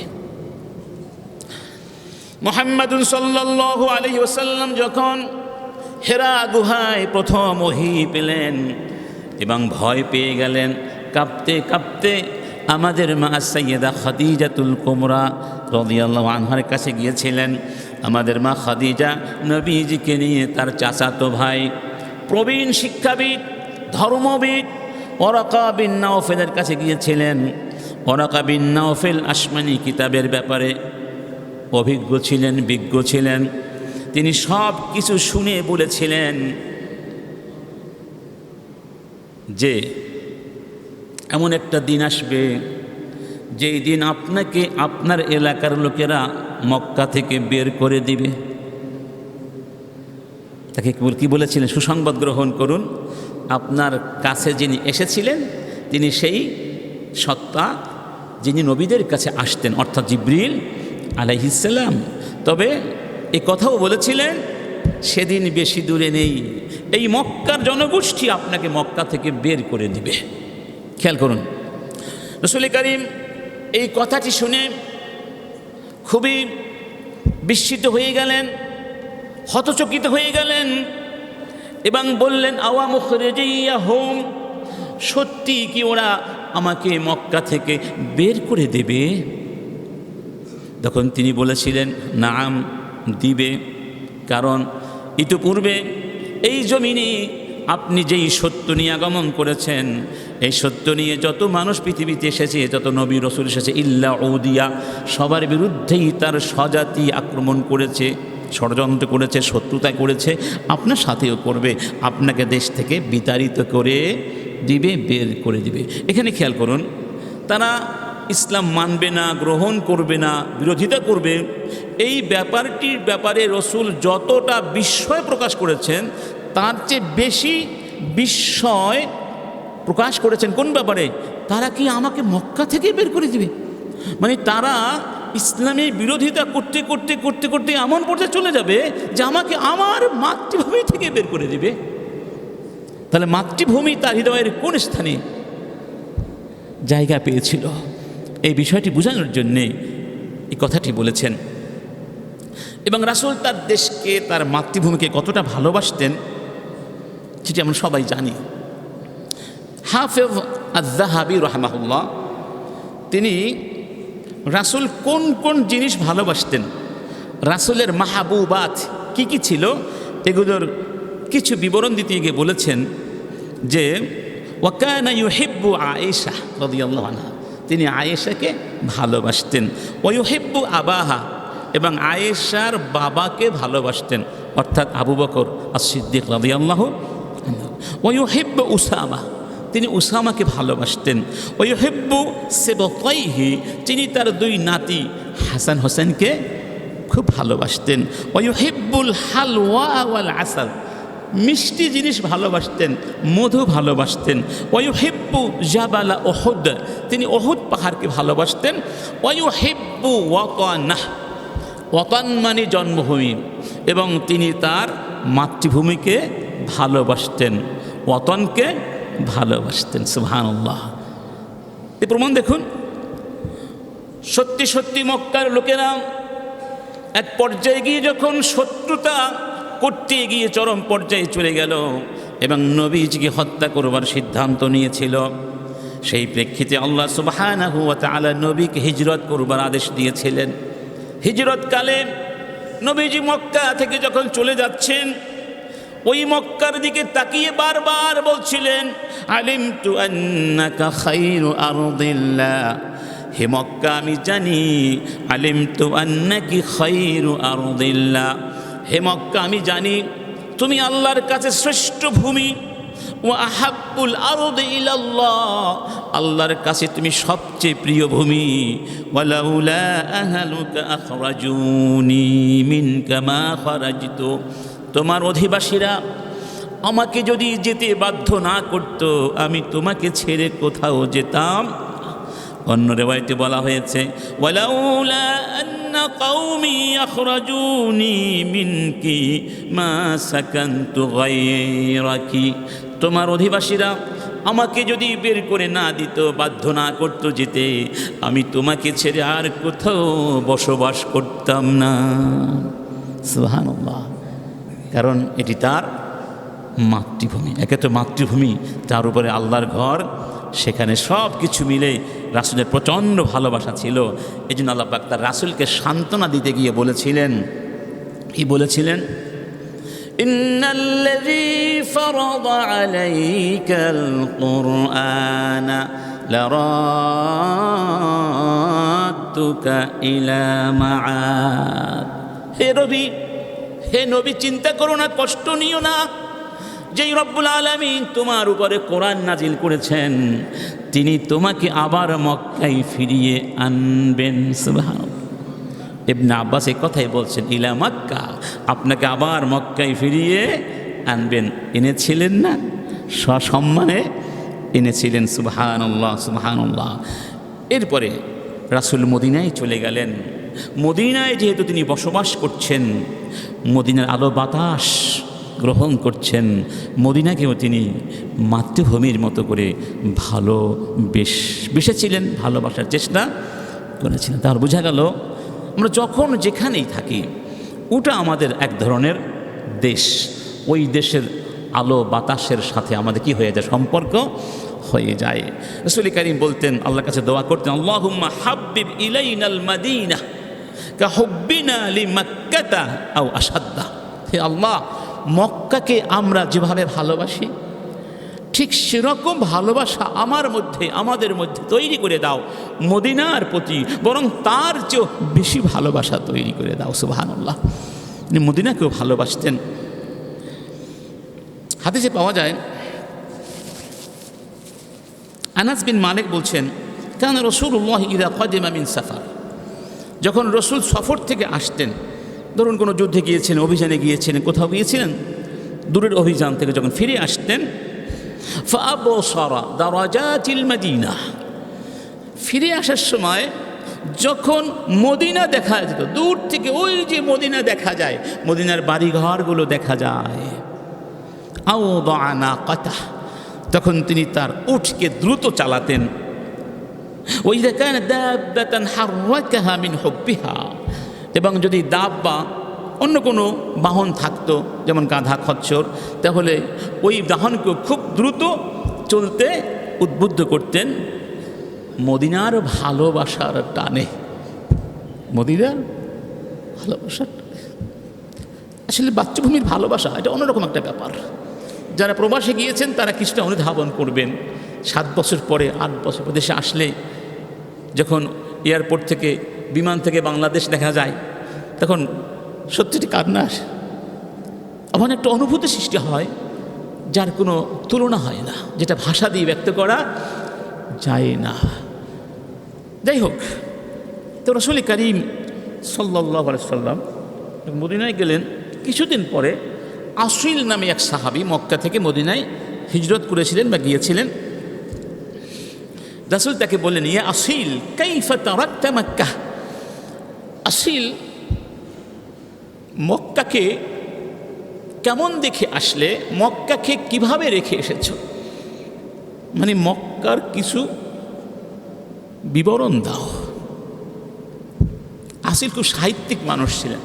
মুহাম্মাদুন সাল্লাল্লাহু আলাইহি ওয়াসাল্লাম যখন হেরা গুহায় প্রথম ওহী পেলেন এবং ভয় পেয়ে গেলেন, কাঁপতে কাঁপতে আমাদের মা সাইয়্যিদা খাদিজাতুল কুবরা রাদিয়াল্লাহু আনহার কাছে গিয়েছিলেন। আমাদের মা খাদিজা নবীজিকে নিয়ে তার চাচাতো ভাই প্রবীণ শিক্ষাবিদ ধর্মবিদ ওয়ারাকা বিন নাওফেলের কাছে গিয়েছিলেন। ওয়ারাকা বিন নাওফেল আসমানি কিতাবের ব্যাপারে অভিজ্ঞ ছিলেন, বিজ্ঞ ছিলেন। তিনি সব কিছু শুনে বলেছিলেন যে এমন একটা দিন আসবে যেই দিন আপনাকে আপনার এলাকার লোকেরা মক্কা থেকে বের করে দিবে। তাকে কি বলেছিলেন? সুসংবাদ গ্রহণ করুন, আপনার কাছে যিনি এসেছিলেন তিনি সেই সত্তা যিনি নবীদের কাছে আসতেন, অর্থাৎ জিবরিল আলাইহিস সালাম। তবে এই কথাও বলেছিলেন সেদিন বেশি দূরে নেই, এই মক্কার জনগোষ্ঠী আপনাকে মক্কা থেকে বের করে দিবে। খেয়াল করুন, রাসূল করিম এই কথাটি শুনে খুবই বিস্মিত হয়ে গেলেন, হতচকিত হয়ে গেলেন এবং বললেন আওয়া মুখরিজিয়াহুম, সত্যি কি ওরা আমাকে মক্কা থেকে বের করে দেবে? তখন তিনি বলেছিলেন নাম দিবে, কারণ ইতিপূর্বে এই জমিনে আপনি যেই সত্য নিয়ে আগমন করেছেন, এই সত্য নিয়ে যত মানুষ পৃথিবীতে এসেছে, যত নবী রসুল এসেছে, ইল্লা উদিয়া, সবার বিরুদ্ধেই তার স্বজাতি আক্রমণ করেছে, ষড়যন্ত্র করেছে, শত্রুতা করেছে, আপনার সাথেও করবে, আপনাকে দেশ থেকে বিতাড়িত করে দিবে, বের করে দিবে। এখানে খেয়াল করুন, তারা ইসলাম মানবে না, গ্রহণ করবে না, বিরোধিতা করবে, এই ব্যাপারটির ব্যাপারে রসুল যতটা বিস্ময় প্রকাশ করেছেন তার চেয়ে বেশি বিস্ময় প্রকাশ করেছেন কোন ব্যাপারে? তারা কি আমাকে মক্কা থেকে বের করে দিবে? মানে তারা ইসলামের বিরোধিতা করতে করতে করতে করতে এমন পর্যায়ে চলে যাবে যে আমাকে আমার মাতৃভূমি থেকে বের করে দিবে। তাহলে মাতৃভূমি তার হৃদয়ের কোন স্থানে জায়গা পেয়েছিল? এই বিষয়টি বোঝানোর জন্যে এই কথাটি বলেছেন। এবং রাসূল তার দেশকে, তার মাতৃভূমিকে কতটা ভালোবাসতেন সেটি আমরা সবাই জানি। হাফেজ আয-যাহাবী রাহিমাহুল্লাহ তিনি রাসূল কোন কোন জিনিস ভালোবাসতেন, রাসূলের মাহবুবাত কি কি ছিল, এগুলোর কিছু বিবরণ দিতে গিয়ে বলেছেন যে ওয়া কানা ইউহিব্বু আয়েশা রাদিয়াল্লাহু আনহা, তিনি আয়েশাকে ভালোবাসতেন। ওয়া ইউহিব্বু আবাহা, এবং আয়েশার বাবাকে ভালোবাসতেন, অর্থাৎ আবু বকর আস-সিদ্দিক রাদিয়াল্লাহু আনহু। ওয়া ইউহিব্বু উসামা, তিনি উসামাকে ভালোবাসতেন। ওয়া ইউহিব্বু সিবতাইহি, তিনি তার দুই নাতি হাসান হোসেনকে খুব ভালোবাসতেন। ওয়া ইউহিব্বুল হালওয়া ওয়াল আসাল, মিষ্টি জিনিস ভালোবাসতেন, মধু ভালোবাসতেন। ওয়া ইউহিব্বু জাবালা উহুদ, তিনি উহুদ পাহাড়কে ভালোবাসতেন। ওয়া ইউহিব্বু ওয়াতানাহ, ওয়াতান মানে জন্মভূমি, এবং তিনি তার মাতৃভূমিকে ভালোবাসতেন, ওয়াতানকে ভালোবাসতেন। সুবহানাল্লাহ। এই প্রমাণ দেখুন, সত্যি সত্যি মক্কার লোকেরা এক পর্যায়ে গিয়ে যখন শত্রুতা করতে গিয়ে চরম পর্যায়ে চলে গেল এবং নবীজিকে হত্যা করবার সিদ্ধান্ত নিয়েছিল। সেই প্রেক্ষিতে আল্লাহ সুবহানাহু ওয়া তাআলা নবীকে হিজরত করবার আদেশ দিয়েছিলেন। হিজরতকালে নবীজি মক্কা থেকে যখন চলে যাচ্ছেন, ওই মক্কার দিকে তাকিয়ে বারবার বলছিলেন, আলিমতু আন্নাকা খায়রু আরদিল্লাহ, হে মক্কা আমি জানি, আলিমতু আন্নাকি খায়রু আরদিল্লাহ, হে মক্কা আমি জানি তুমি আল্লাহর কাছে শ্রেষ্ঠ ভূমি, ওয়া আহাব্বুল আরদি ইলাল্লাহ, আল্লাহর কাছে তুমি সবচেয়ে প্রিয় ভূমি। ওয়ালাউলা আহলুকা আখরাজুনি মিনকা মা খারাজতু, তোমার অধিবাসীরা আমাকে যদি যেতে বাধ্য না করত, আমি তোমাকে ছেড়ে কোথাও যেতাম। অন্য রিওয়ায়াতে বলা হয়েছে, ওয়ালাউলা আন্না কওমি আখরাজুনি মিনকি মা সাকানতু গায়রাকি, তোমার অধিবাসীরা আমাকে যদি বের করে না দিত, বাধ্য না করত যেতে, আমি তোমাকে ছেড়ে আর কোথাও বসবাস করতাম না। সুবহানাল্লাহ। কারণ এটি তার মাতৃভূমি, একে তো মাতৃভূমি, তার উপরে আল্লাহর ঘর, সেখানে সব কিছু মিলে রাসূলের প্রচণ্ড ভালোবাসা ছিল। এই জন্য আল্লাহ পাক তার রাসূলকে সান্ত্বনা দিতে গিয়ে বলেছিলেন, কি বলেছিলেন? ইন্নাল্লাযী ফারাদা আলাইকাল কুরআনা লারাদ্দুকা ইলা মাআদ, হে নবী চিন্তা করো না, কষ্ট নিও না, যেই রব্বুল আলামিন তোমার উপরে কোরআন নাজিল করেছেন, তিনি তোমাকে আবার মক্কায় ফিরিয়ে আনবেন। সুবহানাল্লাহ। ইবনে আব্বাস এই কথাই বলছেন, ইলা মক্কা, আপনাকে আবার মক্কায় ফিরিয়ে আনবেন। এনেছিলেন না, সসম্মানে এনেছিলেন। সুবহানাল্লাহ, সুবহানাল্লাহ। এরপরে রাসূল মদিনায় চলে গেলেন। মদিনায় যেহেতু তিনি বসবাস করছেন, মদিনার আলো বাতাস গ্রহণ করছেন, মদিনাকেও তিনি মাতৃভূমির মতো করে ভালোবেসেছিলেন, ভালোবাসার চেষ্টা করেছিলেন। তাহলে বোঝা গেল আমরা যখন যেখানেই থাকি, ওটা আমাদের এক ধরনের দেশ। ওই দেশের আলো বাতাসের সাথে আমাদের কি হয়ে যায়, সম্পর্ক হয়ে যায়। রাসূল কারীম বলতেন, আল্লাহর কাছে দোয়া করতেন, আল্লাহুম্মা হাব্বিব ইলাইনাল মাদিনা কা হুব্বিনা লিমাক্কাতা আও আশাদ্দা, হে আল্লাহ, মক্কাকে আমরা যেভাবে ভালোবাসি, ঠিক সেরকম ভালোবাসা আমাদের মধ্যে তৈরি করে দাও মদিনার প্রতি, বরং তার চেয়েও বেশি ভালোবাসা তৈরি করে দাও। সুবহানাল্লাহ। তিনি মদিনাকেও ভালোবাসতেন। হাদিসে পাওয়া যায়, আনাস বিন মালিক বলছেন, কানা রাসূলুল্লাহ ইযা কাদিমা মিন সাফার, যখন রসুল সফর থেকে আসতেন, ধরুন কোনো যুদ্ধে গিয়েছিলেন, অভিযানে গিয়েছিলেন, কোথাও গিয়েছিলেন, দূরের অভিযান থেকে যখন ফিরে আসতেন, ফাআবসারা দারাজাতিল মদিনা, ফিরে আসার সময় যখন মদিনা দেখা যেত, দূর থেকে ওই যে মদিনা দেখা যায়, মদিনার বাড়িঘরগুলো দেখা যায়, আওদাআ নাকাতাহ, তখন তিনি তার উটকে দ্রুত চালাতেন। ওয়াইযা কানাত দাব্বাতান হাররাকাহা মিন হুব্বিহা, এবং যদি দাব্বা অন্য কোনো বাহন থাকতো, যেমন গাধা, খচ্চর, তাহলে ওই বাহনকে খুব দ্রুত চলতে উদ্বুদ্ধ করতেন মদিনার ভালোবাসার টানে। মদিনার ভালোবাসার আসলে মাতৃভূমির ভালোবাসা এটা অন্যরকম একটা ব্যাপার। যারা প্রবাসে গিয়েছেন তারা কিছুটা অনুধাবন করবেন। 7 বছর পরে 8 বছর পরে দেশে আসলে, যখন এয়ারপোর্ট থেকে, বিমান থেকে বাংলাদেশ দেখা যায়, তখন সত্যিটি কান্না আসে, এমন একটা অনুভূতি সৃষ্টি হয় যার কোনো তুলনা হয় না, যেটা ভাষা দিয়ে ব্যক্ত করা যায় না। যাই হোক, তো রাসূল কারীম সাল্লাল্লাহু আলাইহি সাল্লাম মদিনায় গেলেন। কিছুদিন পরে আসিল নামে এক সাহাবী মক্কা থেকে মদিনায় হিজরত করেছিলেন বা গিয়েছিলেন। রাসূল তাকে বললেন, ইয়া আসিল কাইফা তারাকতা মক্কা, আসিল মক্কাকে কেমন দেখে আসলে, মক্কাকে কিভাবে রেখে এসেছ, মানে মক্কার কিছু বিবরণ দাও। আসিল খুব সাহিত্যিক মানুষ ছিলেন,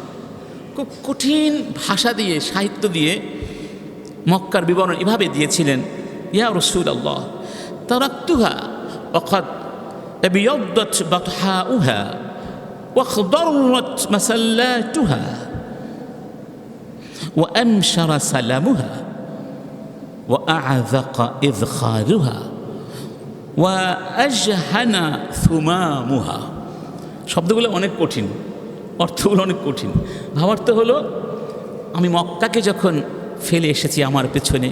খুব কঠিন ভাষা দিয়ে, সাহিত্য দিয়ে মক্কার বিবরণ এভাবে দিয়েছিলেন, ইয়া রাসূলাল্লাহ তারাকতুহা ওয়াকাদ আবিয়াদ্দাত বাতহাউহা ওয়াখদাররাত মাসাল্লাতুহা ওয়া আমশারা সালামুহা ওয়া আ'যাকা ইযখারুহা ওয়া আজহানা সুমামুহা। শব্দগুলো অনেক কঠিন, অর্থগুলো অনেক কঠিন। ভাবার্থ হলো, আমি মক্কাকে যখন ফেলে এসেছি আমার পেছনে,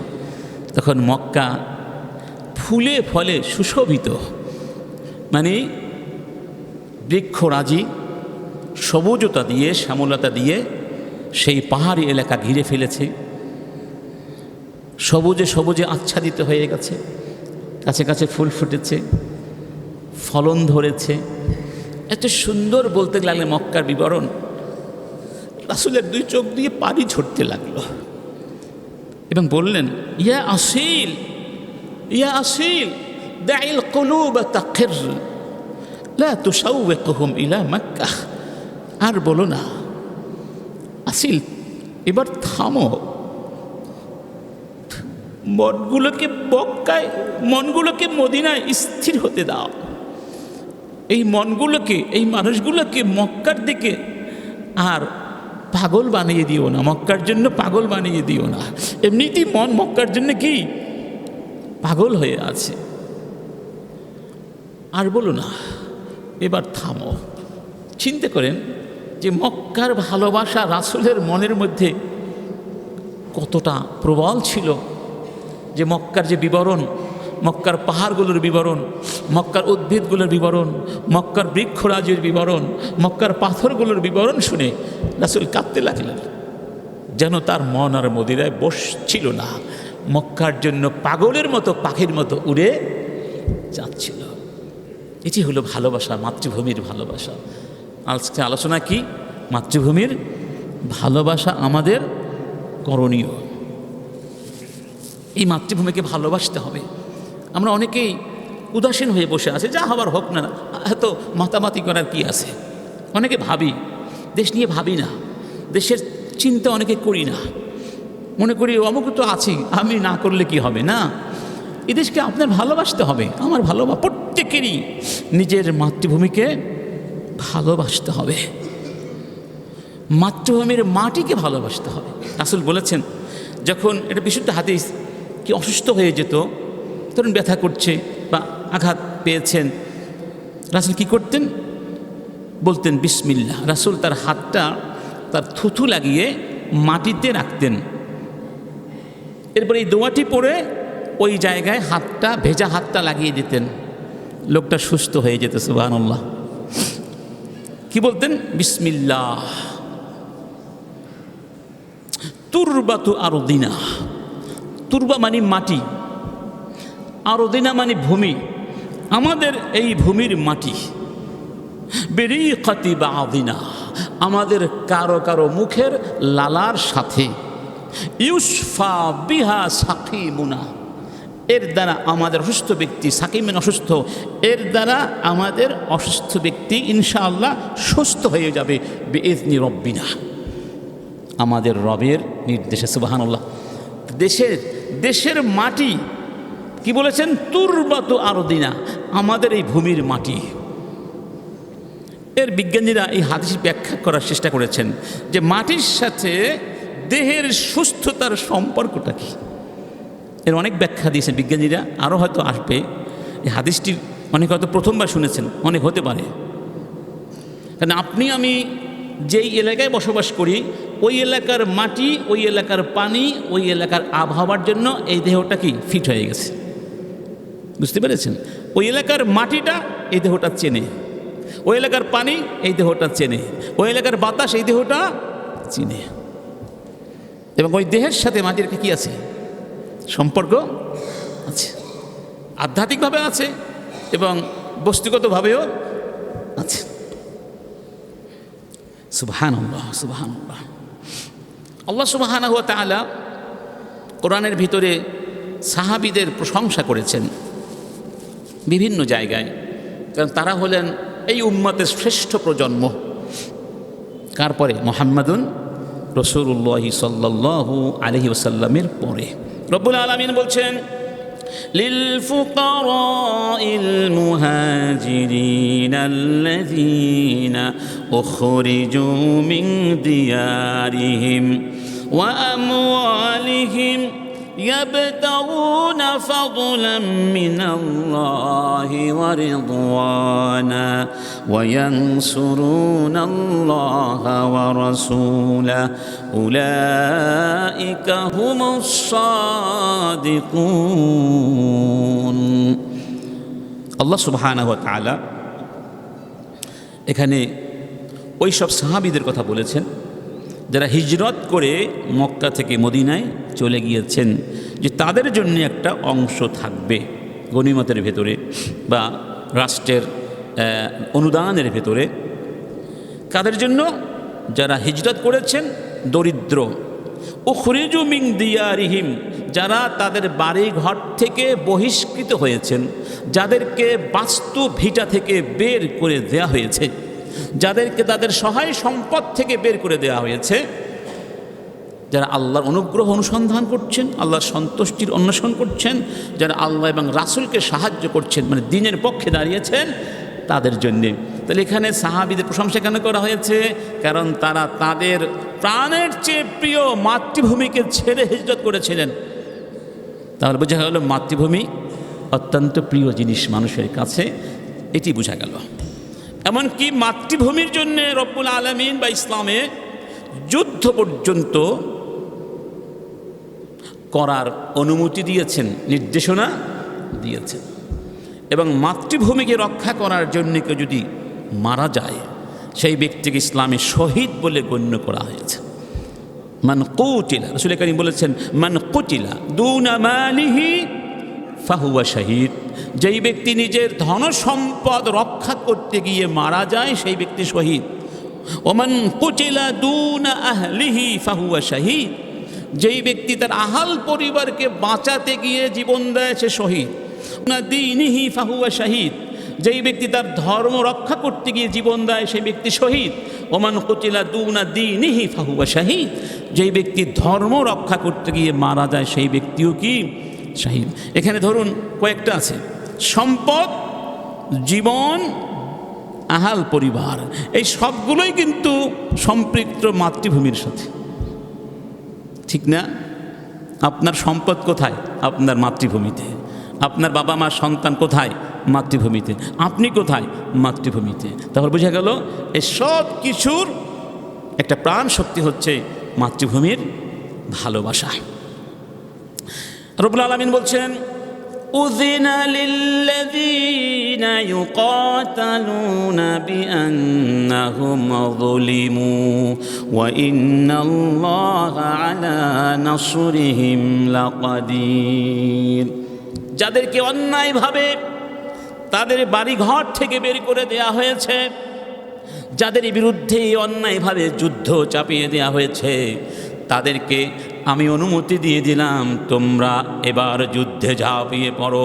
তখন মক্কা ফুলে ফলে সুশোভিত, মানে বৃক্ষরাজি সবুজতা দিয়ে, শ্যামলতা দিয়ে সেই পাহাড়ি এলাকা ঘিরে ফেলেছে, সবুজে সবুজে আচ্ছাদিত হয়ে গেছে, কাছে কাছে ফুল ফুটেছে, ফলন ধরেছে। এত সুন্দর বলতে লাগলে মক্কার বিবরণ, রাসূলের দুই চোখ দিয়ে পানি ঝরতে লাগলো এবং বললেন, ইয়া আসিল, ইয়া আসিল দাইল কুলুব তাকির লা তুশাউকুহুম ইলা মক্কা। আর বলো না আসিল, এবার থামো, মনগুলোকে মক্কায়, মনগুলোকে মদিনায় স্থির হতে দাও। এই মনগুলোকে, এই মানুষগুলোকে মক্কার দিকে আর পাগল বানিয়ে দিও না, মক্কার জন্য পাগল বানিয়ে দিও না। এমনিতেই মন মক্কার জন্য কি পাগল হয়ে আছে। আর বলো না, এবার থামো। চিন্তা করেন যে মক্কার ভালোবাসা রাসূলের মনের মধ্যে কতটা প্রবল ছিল, যে মক্কার যে বিবরণ, মক্কার পাহাড়গুলোর বিবরণ, মক্কার উদ্ভিদগুলোর বিবরণ, মক্কার বৃক্ষরাজির বিবরণ, মক্কার পাথরগুলোর বিবরণ শুনে রাসূল কাঁদতে লাগলেন, যেন তার মন আর মদিনায় বসছিল না, মক্কার জন্য পাগলের মতো, পাখির মতো উড়ে যাচ্ছিল। এটি হলো ভালোবাসা, মাতৃভূমির ভালোবাসা। আজকে আলোচনা কি? মাতৃভূমির ভালোবাসা আমাদের করণীয়। এই মাতৃভূমিকে ভালোবাসতে হবে। আমরা অনেকেই উদাসীন হয়ে বসে আছে, যা হবার হোক না, এত মাতামাতি করার কি আছে। অনেকে ভাবি, দেশ নিয়ে ভাবি না, দেশের চিন্তা অনেকে করি না, মনে করি অমুক তো আছি, আমি না করলে কি হবে। না, এই দেশকে আপনার ভালোবাসতে হবে, আমার প্রত্যেকেরই নিজের মাতৃভূমিকে ভালোবাসতে হবে, মাতৃভূমির মাটিকে ভালোবাসতে হবে। রাসূল বলেছেন, যখন এটা বিশুদ্ধ হাদিস, কি অসুস্থ হয়ে যেত, ধরুন ব্যথা করছে বা আঘাত পেয়েছেন, রাসূল কি করতেন? বলতেন বিসমিল্লাহ। রাসূল তার হাতটা, তার থুথু লাগিয়ে মাটিতে রাখতেন, এরপর এই দোয়াটি পড়ে ওই জায়গায় হাতটা, ভেজা হাতটা লাগিয়ে দিতেন, লোকটা সুস্থ হয়ে যেত। সুবহানাল্লাহ। কি বলতেন? বিসমিল্লাহ। তুরবাতু আরদিনা, তুরবা মানে মাটি, আরদিনা মানে ভূমি, আমাদের এই ভূমির মাটি। বিরিকাতি বাদিনা, আমাদের কারো কারো মুখের লালার সাথে। ইউসফা বিহা সাকিমুনা, এর দ্বারা আমাদের অসুস্থ ব্যক্তি, সাকিমেন অসুস্থ, এর দ্বারা আমাদের অসুস্থ ব্যক্তি ইনশাআল্লাহ সুস্থ হয়ে যাবে বিইذনি রব্বিনা, আমাদের রবের নির্দেশে। সুবহানাল্লাহ। দেশের মাটি কি বলেছেন? তুরবাতু আরদিনা, আমাদের এই ভূমির মাটি। এর বিজ্ঞানীরা এই হাদিস ব্যাখ্যা করার চেষ্টা করেছেন যে মাটির সাথে দেহের সুস্থতার সম্পর্কটা কি। এর অনেক ব্যাখ্যা দিয়েছেন বিজ্ঞানীরা, আরও হয়তো আসবে। এই হাদিসটি অনেক হয়তো প্রথমবার শুনেছেন, অনেক হতে পারে। কারণ আপনি আমি যেই এলাকায় বসবাস করি, ওই এলাকার মাটি, ওই এলাকার পানি, ওই এলাকার আবহাওয়ার জন্য এই দেহটা কি ফিট হয়ে গেছে। বুঝতে পেরেছেন? ওই এলাকার মাটিটা এই দেহটা চেনে, ওই এলাকার পানি এই দেহটা চেনে, ওই এলাকার বাতাস এই দেহটা চিনে, এবং ওই দেহের সাথে মাটির কি আছে? সম্পর্ক আছে, আধ্যাত্মিকভাবে আছে এবং বস্তুগতভাবেও আছে। সুবহানাল্লাহ, সুবহানাল্লাহ। আল্লাহ সুবহানাহু ওয়া তাআলা কোরআনের ভিতরে সাহাবীদের প্রশংসা করেছেন বিভিন্ন জায়গায়, কারণ তারা হলেন এই উম্মতের শ্রেষ্ঠ প্রজন্ম। কার পরে? মুহাম্মাদুন রাসূলুল্লাহ সাল্লাল্লাহু আলাইহি ওয়াসাল্লামের পরে। রব্বুল আলামিন বলছেন, للفقراء المهاجرين الذين أخرجوا من ديارهم وأموالهم يبتغون فضلا من الله ورضوانا وينصرون الله ورسوله أولئك هم الصادقون। আল্লাহ সুবহানাহু ওয়া তাআলা এখানে ওই সব সাহাবীদের কথা বলেছেন যারা হিজরত করে মক্কা থেকে মদিনায় চলে গিয়েছেন, যে তাদের জন্য একটা অংশ থাকবে গনিমতের ভেতরে বা রাষ্ট্রের অনুদানের ভেতরে। কাদের জন্য? যারা হিজরত করেছেন, দরিদ্র। উখরিজু মিন দিয়ারিহিম, যারা তাদের বাড়ি ঘর থেকে বহিষ্কৃত হয়েছেন, যাদেরকে বাস্তু ভিটা থেকে বের করে দেয়া হয়েছে, যাদেরকে তাদের সহায় সম্পদ থেকে বের করে দেওয়া হয়েছে, যারা আল্লাহর অনুগ্রহ অনুসন্ধান করছেন, আল্লাহর সন্তুষ্টির অন্বেষণ করছেন, যারা আল্লাহ এবং রাসূলকে সাহায্য করছেন, মানে দ্বীনের পক্ষে দাঁড়িয়েছেন, তাদের জন্যে। তাহলে এখানে সাহাবীদের প্রশংসা কেন করা হয়েছে? কারণ তারা তাদের প্রাণের চেয়ে প্রিয় মাতৃভূমিকে ছেড়ে হিজরত করেছিলেন। তাহলে বোঝা গেল মাতৃভূমি অত্যন্ত প্রিয় জিনিস মানুষের কাছে, এটি বোঝা গেল। এমনকি মাতৃভূমির জন্য রব্বুল আলামিন বা ইসলামে যুদ্ধ পর্যন্ত করার অনুমতি দিয়েছেন, নির্দেশনা দিয়েছেন। এবং মাতৃভূমিকে রক্ষা করার জন্য কেউ যদি মারা যায়, সেই ব্যক্তিকে ইসলামে শহীদ বলে গণ্য করা হয়েছে। মান কুতিলা, রাসূল কারীম বলেছেন, মান কুতিলা দুনা মালিহি ফাহুয়া শাহীদ। যেই ব্যক্তি নিজের ধন সম্পদ রক্ষা করতে গিয়ে মারা যায়, সেই ব্যক্তি শহীদ। ওমান কুতিলা দুনা আহলিহি ফাহুয়া শাহীদ। যেই ব্যক্তি তার আহাল পরিবারকে বাঁচাতে গিয়ে জীবন দেয়, সে শহীদ। না দীনিহি ফাহুয়া শাহীদ। যেই ব্যক্তি তার ধর্ম রক্ষা করতে গিয়ে জীবন দেয়, সেই ব্যক্তি শহীদ। ওমান কুতিলা দুনা দীনিহি ফাহুয়া শাহীদ। যেই ব্যক্তি ধর্ম রক্ষা করতে গিয়ে মারা যায়, সেই ব্যক্তিও কি? শাহীদ। এখানে ধরুন কয়েকটা আছে: সম্পদ, জীবন, আহাল পরিবার। এই সবগুলোই কিন্তু সম্পৃক্ত মাতৃভূমির সাথে, ঠিক না? আপনার সম্পদ কোথায়? আপনার মাতৃভূমিতে। আপনার বাবা মা সন্তান কোথায়? মাতৃভূমিতে। আপনি কোথায়? মাতৃভূমিতে। তাহলে বোঝা গেল এই সব কিছুর একটা প্রাণ শক্তি হচ্ছে মাতৃভূমির ভালোবাসা। রব্বুল আলামিন বলছেন, উযিনা লিল্লাযীনা ইউকাতালুনা বিআন্নাহুম যুলিমু ওয়া ইন্নাল্লাহা আলা নাসরিহিম লাকাদির। যাদেরকে অন্যায়ভাবে তাদের বাড়িঘর থেকে বের করে দেয়া হয়েছে, যাদের বিরুদ্ধে অন্যায়ভাবে যুদ্ধ চাপিয়ে দেয়া হয়েছে, তাদেরকে আমি অনুমতি দিয়ে দিলাম, তোমরা এবার যুদ্ধে ঝাঁপিয়ে পড়ো।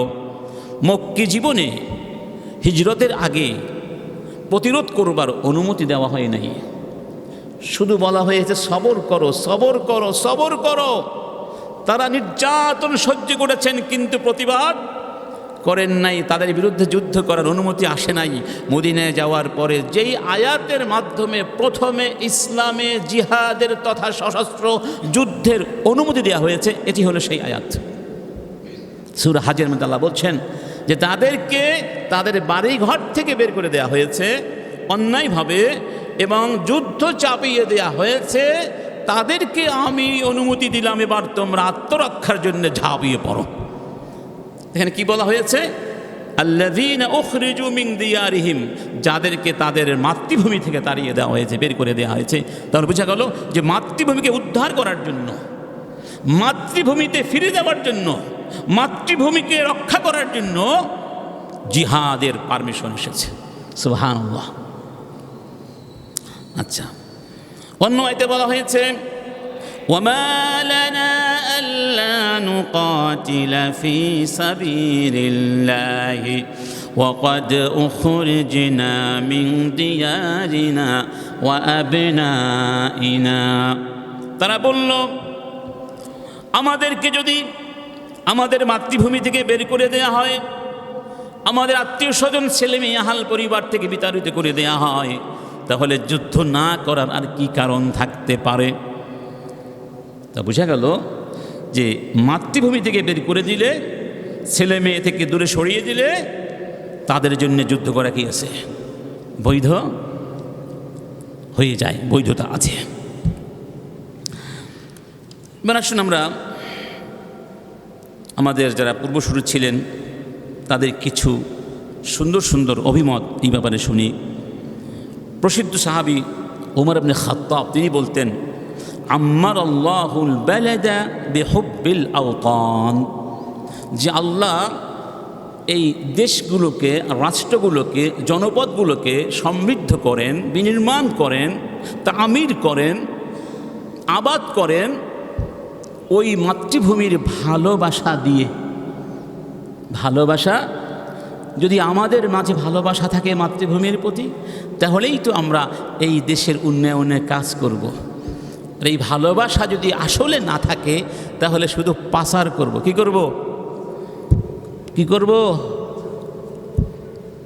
মক্কি জীবনে হিজরতের আগে প্রতিরোধ করবার অনুমতি দেওয়া হয় নাই, শুধু বলা হয়েছে সবর করো, সবর করো, সবর করো। তারা নির্যাতন সহ্য করেছেন, কিন্তু প্রতিবাদ করেন নাই, তাদের বিরুদ্ধে যুদ্ধ করার অনুমতি আসে নাই। মদিনায় যাওয়ার পরে যেই আয়াতের মাধ্যমে প্রথমে ইসলামে জিহাদের তথা সশস্ত্র যুদ্ধের অনুমতি দেওয়া হয়েছে, এটি হলো সেই আয়াত। সূরা হাজের মধ্যে আল্লাহ বলছেন যে তাদেরকে তাদের বাড়ি ঘর থেকে বের করে দেওয়া হয়েছে অন্যায়ভাবে এবং যুদ্ধ চাপিয়ে দেওয়া হয়েছে, তাদেরকে আমি অনুমতি দিলাম, এবার তোমরা আত্মরক্ষার জন্য ঝাঁপিয়ে পড়ো। এখানে কি বলা হয়েছে? আল্লাযীনা উখরিজু মিন দিয়ারিহিম, যাদেরকে তাদের মাতৃভূমি থেকে তাড়িয়ে দেওয়া হয়েছে, বের করে দেওয়া হয়েছে। তাহলে বোঝা গেল যে মাতৃভূমিকে উদ্ধার করার জন্য, মাতৃভূমিতে ফিরে যাওয়ার জন্য, মাতৃভূমিকে রক্ষা করার জন্য জিহাদের পারমিশন এসেছে। সুবহানাল্লাহ। আচ্ছা, অন্য আয়াতে বলা হয়েছে, ওয়ামা লানা আল্লা নুকাতিলা ফি সাবিলিল্লাহি ওয়া ক্বাদ উখরিজনা মিন দিয়ারিনা ওয়া আবনাইনা। তারা বলল, আমাদেরকে যদি আমাদের মাতৃভূমি থেকে বের করে দেয়া হয়, আমাদের আত্মীয় স্বজন ছেলে মেয়ে হাল পরিবার থেকে বিতাড়িত করে দেয়া হয়, তাহলে যুদ্ধ না করার আর কি কারণ থাকতে পারে? তা বোঝা গেল যে মাতৃভূমি থেকে বের করে দিলে, ছেলে মেয়ে থেকে দূরে সরিয়ে দিলে তাদের জন্য যুদ্ধ করা কি আছে? বৈধ হয়ে যায়, বৈধতা আছে। এবার আসুন আমরা আমাদের যারা পূর্বসূরি ছিলেন তাদের কিছু সুন্দর সুন্দর অভিমত এই ব্যাপারে শুনি। প্রসিদ্ধ সাহাবী ওমর ইবনে খাত্তাব তিনি বলতেন, আম্মার আল্লাহুল বালাদা বিহুব্বিল আওতান, যে আল্লাহ এই দেশগুলোকে, রাষ্ট্রগুলোকে, জনপদগুলোকে সমৃদ্ধ করেন, বিনির্মাণ করেন, তামির করেন, আবাদ করেন ওই মাতৃভূমির ভালোবাসা দিয়ে। ভালোবাসা যদি আমাদের মাঝে ভালোবাসা থাকে মাতৃভূমির প্রতি, তাহলেই তো আমরা এই দেশের উন্নয়নে কাজ করব। আর এই ভালোবাসা যদি আসলে না থাকে তাহলে শুধু পাচার করব। কি করব? কি করব?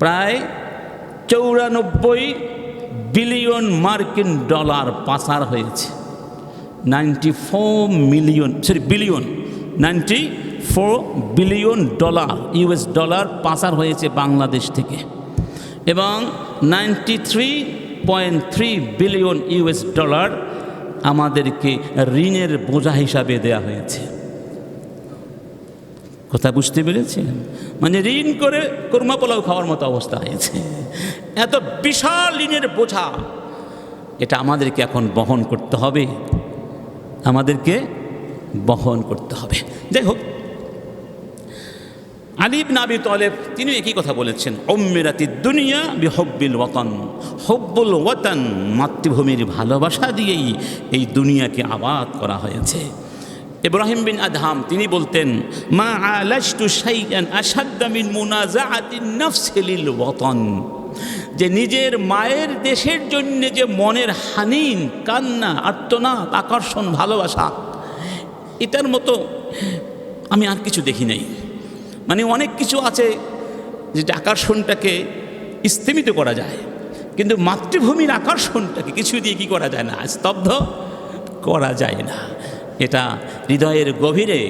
প্রায় 94 বিলিয়ন মার্কিন ডলার পাচার হয়েছে। 94 বিলিয়ন ডলার, ইউএস ডলার পাচার হয়েছে বাংলাদেশ থেকে, এবং 93.3 বিলিয়ন ইউএস ডলার আমাদেরকে ঋণের বোঝা হিসাবে দেয়া হয়েছে। কথা বুঝতে পেরেছেন? মানে ঋণ করে কোরমা পোলাও খাওয়ার মতো অবস্থা হয়েছে। এত বিশাল ঋণের বোঝা, এটা আমাদেরকে এখন বহন করতে হবে, আমাদেরকে বহন করতে হবে। যাই হোক, আলী ইবনে আবি তালেব তিনি একই কথা বলেছেন, উম্মিরাতিদ দুনিয়া বিহুব্বিল ওয়াতান, হুব্বুল ওয়াতান, মাতৃভূমির ভালোবাসা দিয়েই এই দুনিয়াকে আবাদ করা হয়েছে। ইব্রাহিম বিন আদহাম তিনি বলতেন, মা আলাজতু শাইআন আশাদ্দা মিন মুনাজাআতিন নাফসি লিল ওয়াতান, যে নিজের মায়ের দেশের জন্য যে মনের হানিন, কান্না, আর্তনাদ, আকর্ষণ, ভালোবাসা, এটার মতো আমি আর কিছু দেখি নাই। মানে অনেক কিছু আছে যেটা আকর্ষণটাকে স্থিমিত করা যায়, কিন্তু মাতৃভূমির আকর্ষণটাকে কিছু দিয়ে কি করা যায় না, স্তব্ধ করা যায় না। এটা হৃদয়ের গভীরে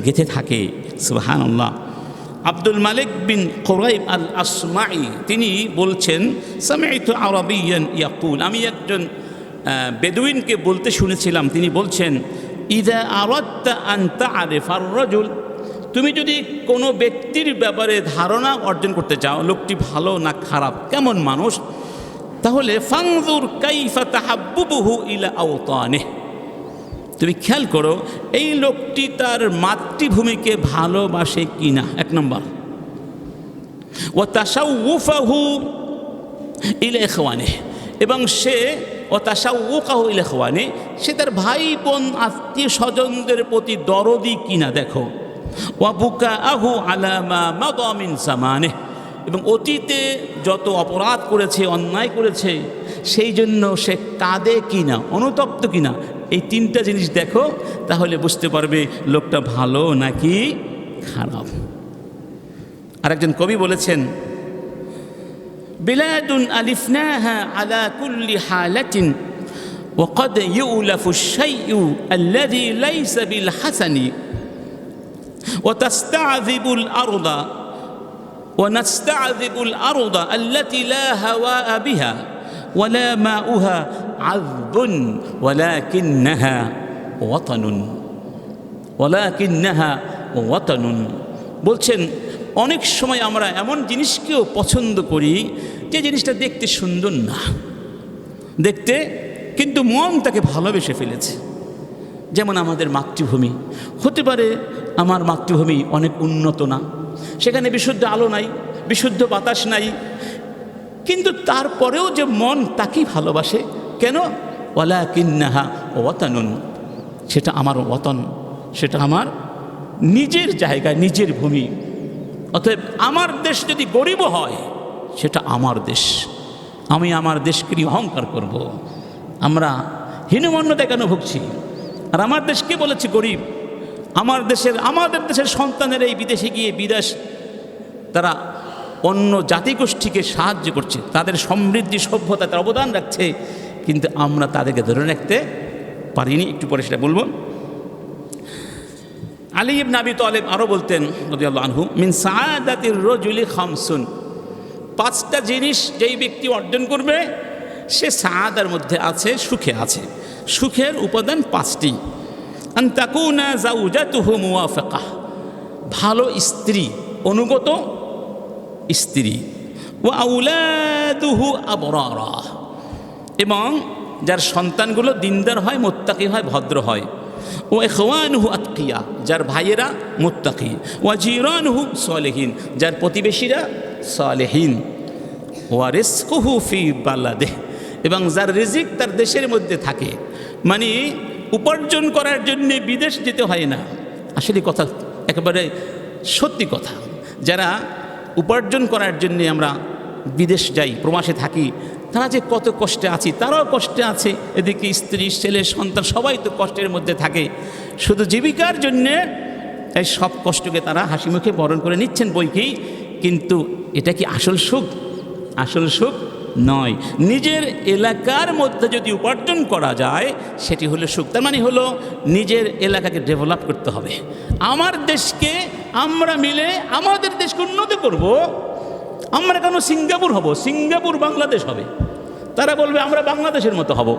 গেঁথে থাকে। সুবহানাল্লাহ। আব্দুল মালিক বিন কুরাইব আল আসমাই তিনি বলছেন, সামি'তু আরাবিয়ান ইয়াকুল, আমি একজন বেদুইনকে বলতে শুনেছিলাম, তিনি বলছেন, ইযা আরাদতা আন তা'রিফা আর-রাজুল, তুমি যদি কোনো ব্যক্তির ব্যাপারে ধারণা অর্জন করতে চাও, লোকটি ভালো না খারাপ, কেমন মানুষ, তাহলে ফানজুর কাইফা তাহাব্বুবুহু ইলা আওতানিহি, তুমি খেয়াল করো এই লোকটি তার মাতৃভূমিকে ভালোবাসে কিনা, এক নম্বর। ওয়া তাশাউফাহু ইলা ইখওয়ানিহি, এবং সে ওয়া তাশাউকাহু ইলা ইখওয়ানিহি, সে তার ভাই বোন আত্মীয় স্বজনদের প্রতি দরদি কিনা দেখো। ওয়া বুকাআহু আলা মা মাদা মিন জামানিহি, এবং অতীতে যত অপরাধ করেছে, অন্যায় করেছে, সেই জন্য সে কাঁদে কিনা, অনুতপ্ত কিনা, এই তিনটা জিনিস দেখো, তাহলে বুঝতে পারবে লোকটা ভালো নাকি খারাপ। আরেকজন কবি বলেছেন, বিলাদুন আলিফনাহা আলা কুল্লি হালাতিন ওয়া ক্বাদ ইউলাফু আশ-শাইউ আল্লাযী লাইসা বিল হাসানি ওয়া তাস্তাযিবুল আরদা ওয়া নাস্তাযিবুল আরদা আল্লাতী লা হাওয়া বিহা ওয়ালা মাউহা আযবুন ওয়ালাকিন্নাহা ওয়াতানুন, ওয়ালাকিন্নাহা ওয়াতানুন। বলছেন, অনেক সময় আমরা এমন জিনিসকেও পছন্দ করি যে জিনিসটা দেখতে সুন্দর না, দেখতে, কিন্তু মন তাকে ভালোবেসে ফেলেছে। যেমন আমাদের মাতৃভূমি, হতে পারে আমার মাতৃভূমি অনেক উন্নত না, সেখানে বিশুদ্ধ আলো নাই, বিশুদ্ধ বাতাস নাই, কিন্তু তারপরেও যে মন তাকেই ভালোবাসে। কেন? ওয়ালাকিন্নাহা ওয়াতানুন, সেটা আমার ওয়াতন, সেটা আমার নিজের জায়গা, নিজের ভূমি। অতএব আমার দেশ যদি গরিব হয়, সেটা আমার দেশ, আমি আমার দেশকে নিয়ে অহংকার করব। আমরা হীনমন্যতায় কেন ভুগছি? আর আমার দেশকে বলেছে গরিব। আমাদের দেশের সন্তানের এই বিদেশে গিয়ে বিদেশ তারা অন্য জাতিগোষ্ঠীকে সাহায্য করছে, তাদের সমৃদ্ধি সভ্যতাতে অবদান রাখছে, কিন্তু আমরা তাদেরকে ধরে রাখতে পারিনি। একটু পরে সেটা বলবো। আলী ইবনে আবি তালেব আরও বলতেন রাদিয়াল্লাহু আনহু, মিন সাআদাতির রাজুলি খামসুন, 5টা জিনিস যেই ব্যক্তি অর্জন করবে সে সাআদার মধ্যে আছে, সুখে আছে। সুখের উপাদান 5টি। আন তাকুনা যাওজাতুহু মুওয়াফিকাহ, ভালো স্ত্রী, অনুগত স্ত্রী। ওয়া আওলাদুহু আবরারা, এবং যার সন্তানগুলো দিনদার হয়, মুত্তাকি হয়, ভদ্র হয়। ও ইখওয়ানুহু আতকিয়া, যার ভাইয়েরা মুত্তাকি। ওয়া জিরানুহু সালেহিন, যার প্রতিবেশীরা সালেহিন। ওয়া রিজকুহু ফি বালাদিহি, এবং যার রিজিক তার দেশের মধ্যে থাকে। মানে উপার্জন করার জন্যে বিদেশ যেতে হয় না। আসলে কথা একেবারে সত্যি কথা। যারা উপার্জন করার জন্যে আমরা বিদেশ যাই, প্রবাসে থাকি, তারা যে কত কষ্টে আছি, তারাও কষ্টে আছে। এদিকে স্ত্রী, ছেলে, সন্তান সবাই তো কষ্টের মধ্যে থাকে। শুধু জীবিকার জন্যে এই সব কষ্টকে তারা হাসি মুখে বরণ করে নিচ্ছেন বইকেই, কিন্তু এটা কি আসল সুখ? আসল সুখ নয়। নিজের এলাকার মধ্যে যদি উপার্জন করা যায় সেটি হলো সুখ। তার মানে হলো নিজের এলাকাকে ডেভেলপ করতে হবে। আমার দেশকে আমরা মিলে আমাদের দেশকে উন্নত করব। আমরা কেন সিঙ্গাপুর হব? সিঙ্গাপুর বাংলাদেশ হবে। তারা বলবে আমরা বাংলাদেশের মতো হব।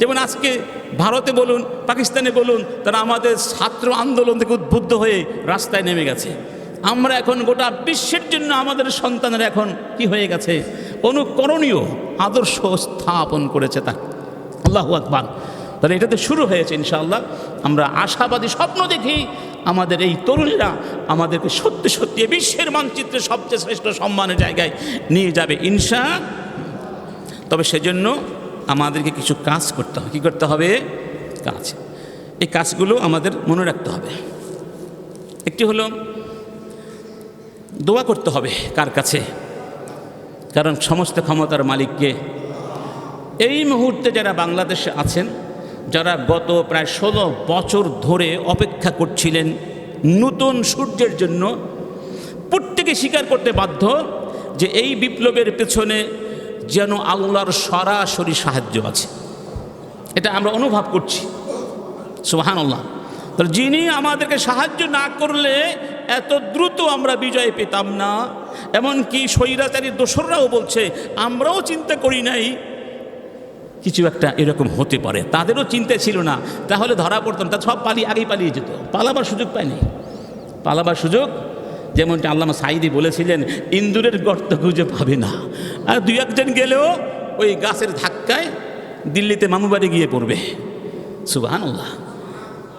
যেমন আজকে ভারতে বলুন, পাকিস্তানে বলুন, তারা আমাদের ছাত্র আন্দোলন থেকে উদ্বুদ্ধ হয়ে রাস্তায় নেমে গেছে। আমরা এখন গোটা বিশ্বের জন্য আমাদের সন্তানেরা এখন কি হয়ে গেছে? অনুকরণীয় আদর্শ স্থাপন করেছে। তা আল্লাহু আকবার। তাহলে এটাতে শুরু হয়েছে ইনশাআল্লাহ। আমরা আশাবাদী, স্বপ্ন দেখি আমাদের এই তরুণীরা আমাদেরকে সত্যি সত্যি বিশ্বের মানচিত্রে সবচেয়ে শ্রেষ্ঠ সম্মানের জায়গায় নিয়ে যাবে ইনশাআল্লাহ। তবে সেজন্য আমাদেরকে কিছু কাজ করতে হবে। কী করতে হবে? কাজ। এই কাজগুলো আমাদের মনে রাখতে হবে। একটি হলো দোয়া করতে হবে। কার কাছে? কারণ সমস্ত ক্ষমতার মালিককে। এই মুহূর্তে যারা বাংলাদেশে আছেন, যারা গত প্রায় 16 বছর ধরে অপেক্ষা করছিলেন নতুন সূর্যের জন্য, প্রত্যেকে স্বীকার করতে বাধ্য যে এই বিপ্লবের পেছনে যেন আল্লাহর সরাসরি সাহায্য আছে। এটা আমরা অনুভব করছি। সুবহানাল্লাহ। তাহলে যিনি আমাদেরকে সাহায্য না করলে এত দ্রুত আমরা বিজয় পেতাম না। এমনকি স্বৈরাচারী দোসররাও বলছে আমরাও চিন্তা করি নাই কিছু একটা এরকম হতে পারে। তাদেরও চিন্তা ছিল না, তাহলে ধরা পড়তাম। তা সব আগেই পালিয়ে যেত, পালাবার সুযোগ পায়নি। পালাবার সুযোগ, যেমনটা আল্লামা সাঈদী বলেছিলেন, ইন্দুরের গর্ত খুঁজে পাবে না। আর 2-1 গেলেও ওই গাছের ধাক্কায় দিল্লিতে মামুবাড়ি গিয়ে পড়বে। সুবহানাল্লাহ।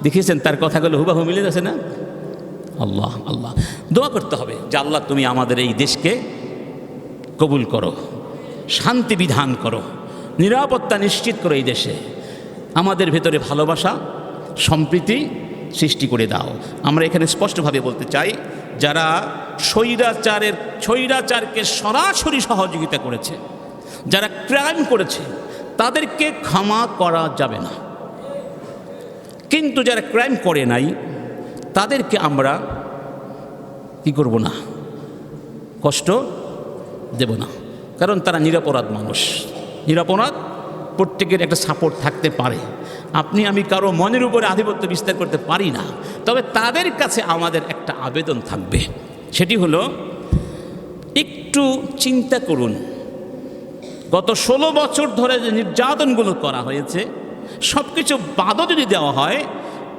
দেখেছেন তার কথাগুলো হুবাহু মিলে যাচ্ছে না? আল্লাহ আল্লাহ। দোয়া করতে হবে যে আল্লাহ তুমি আমাদের এই দেশকে কবুল করো, শান্তি বিধান করো, নিরাপত্তা নিশ্চিত করো। এই দেশে আমাদের ভেতরে ভালোবাসা, সম্প্রীতি সৃষ্টি করে দাও। আমরা এখানে স্পষ্টভাবে বলতে চাই, যারা স্বৈরাচারকে সরাসরি সহযোগিতা করেছে, যারা ক্রাইম করেছে, তাদেরকে ক্ষমা করা যাবে না। কিন্তু যারা ক্রাইম করে নাই তাদেরকে আমরা কি করব না? কষ্ট দেব না। কারণ তারা নিরপরাধ মানুষ। নিরপরাধ প্রত্যেকের একটা সাপোর্ট থাকতে পারে। আপনি আমি কারো মনের উপরে আধিপত্য বিস্তার করতে পারি না। তবে তাদের কাছে আমাদের একটা আবেদন থাকবে, সেটি হলো একটু চিন্তা করুন, গত 16 বছর ধরে যে নির্যাতনগুলো করা হয়েছে সব কিছু বাদও যদি দেওয়া হয়,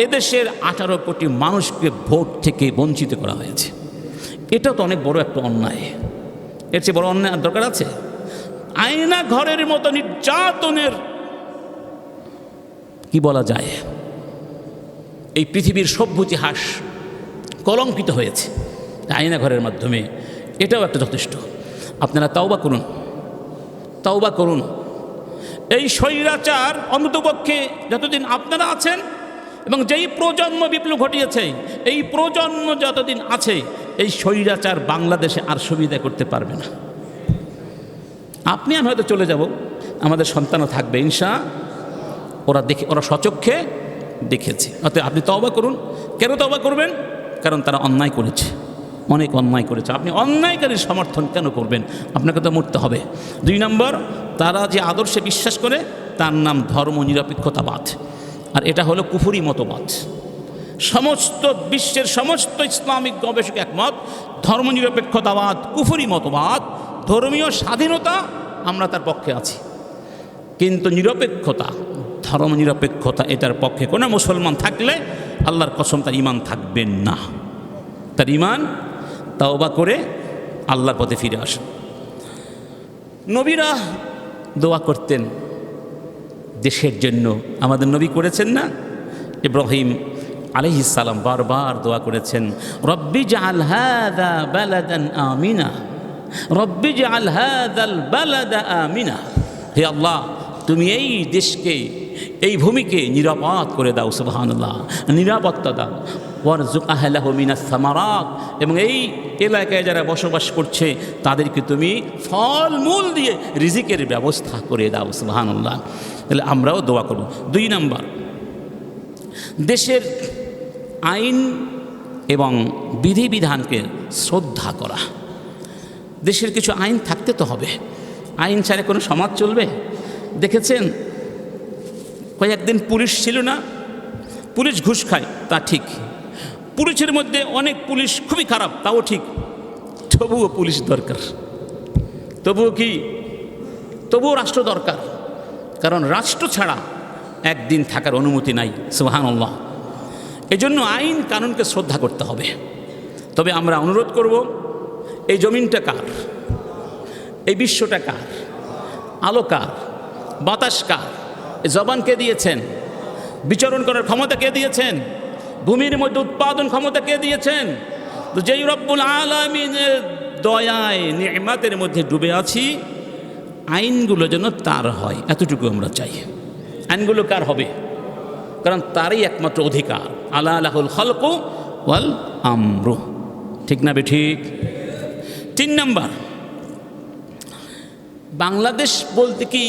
এদেশের 18 কোটি মানুষকে ভোট থেকে বঞ্চিত করা হয়েছে। এটা তো অনেক বড় একটা অন্যায়। এর চেয়ে বড় অন্যায় আর দরকার আছে? আয়না ঘরের মতো নির্যাতনের কি বলা যায়, এই পৃথিবীর সভ্য ইতিহাস কলঙ্কিত হয়েছে আয়না ঘরের মাধ্যমে। এটাও একটা যথেষ্ট। আপনারা তাওবা করুন, তাওবা করুন। এই স্বৈরাচার অন্ততপক্ষে যতদিন আপনারা আছেন এবং যেই প্রজন্ম বিপ্লব ঘটিয়েছে, এই প্রজন্ম যতদিন আছে, এই স্বৈরাচার বাংলাদেশে আর সুবিধা করতে পারবে না। আপনি আমি হয়তো চলে যাব, আমাদের সন্তানও থাকবে ইনশাআল্লাহ। ওরা সচক্ষে দেখেছি। অতএব আপনি তওবা করুন। কেন তওবা করবেন? কারণ তারা অন্যায় করেছে, অনেক অন্যায় করেছে। আপনি অন্যায়কারীর সমর্থন কেন করবেন? আপনাকে তো মরতে হবে। 2 নম্বর, তারা যে আদর্শে বিশ্বাস করে তার নাম ধর্মনিরপেক্ষতাবাদ, আর এটা হলো কুফরি মতবাদ। সমস্ত বিশ্বের সমস্ত ইসলামিক গবেষক একমত, ধর্মনিরপেক্ষতাবাদ কুফরি মতবাদ। ধর্মীয় স্বাধীনতা আমরা তার পক্ষে আছি, কিন্তু নিরপেক্ষতা, ধর্মনিরপেক্ষতা এটার পক্ষে কোনো মুসলমান থাকলে আল্লাহর কসম তার ঈমান থাকবেন না। তার ঈমান তওবা করে আল্লাহর পথে ফিরে আসেন। নবীরা দোয়া করতেন দেশের জন্য। আমাদের নবী করেছেন না? ইব্রাহিম আলাইহিস সালাম বারবার দোয়া করেছেন, রব্বি জাআল হাযা বালাদান আমিনা, রব্বি জাআল হাযাল বালাদা আমিনা। হে আল্লাহ, তুমি এই দেশকে, এই ভূমিকে নিরাপদ করে দাও। সুবহানাল্লাহ, নিরাপত্তা দাও। ওয়ারযুক আহলাহু মিনাস সামারাত, এবং এই এলাকায় যারা বসবাস করছে তাদেরকে তুমি ফলমূল দিয়ে রিজিকের ব্যবস্থা করে দাও। সুবহানাল্লাহ। তাহলে আমরাও দোয়া করব। 2 নম্বর, দেশের আইন এবং বিধিবিধানকে শ্রদ্ধা করা। দেশের কিছু আইন থাকতে তো হবে, আইন ছাড়া কোনো সমাজ চলবে? দেখেছেন কয়েকদিন পুলিশ ছিল না? পুলিশ ঘুষ খায়, তা ঠিক। পুলিশের মধ্যে অনেক পুলিশ খুবই খারাপ, তাও ঠিক। তবুও পুলিশ দরকার, তবুও কি, তবুও রাষ্ট্র দরকার। কারণ রাষ্ট্র ছাড়া একদিন থাকার অনুমতি নাই। সুবহানাল্লাহ। এজন্য আইন কানুনকে শ্রদ্ধা করতে হবে। তবে আমরা অনুরোধ করব, এই জমিনটা কার? এই বিশ্বটা কার? আলো কার? বাতাস কার? এই জবান কে দিয়েছেন? বিচরণ করার ক্ষমতা কে দিয়েছেন? ভূমির মধ্যে উৎপাদন ক্ষমতা কে দিয়েছেন? তো যেই রব্বুল আলামিনের দয়ায় নিয়ামতের মধ্যে ডুবে আছি, আইনগুলো যেন তার হয়, এতটুকু আমরা চাই। আইনগুলো কার হবে? কারণ তারই একমাত্র অধিকার। আলা লাহুল খালকু ওয়াল আমরু, ঠিক না ঠিক? 3 নম্বর, বাংলাদেশ বলতে কি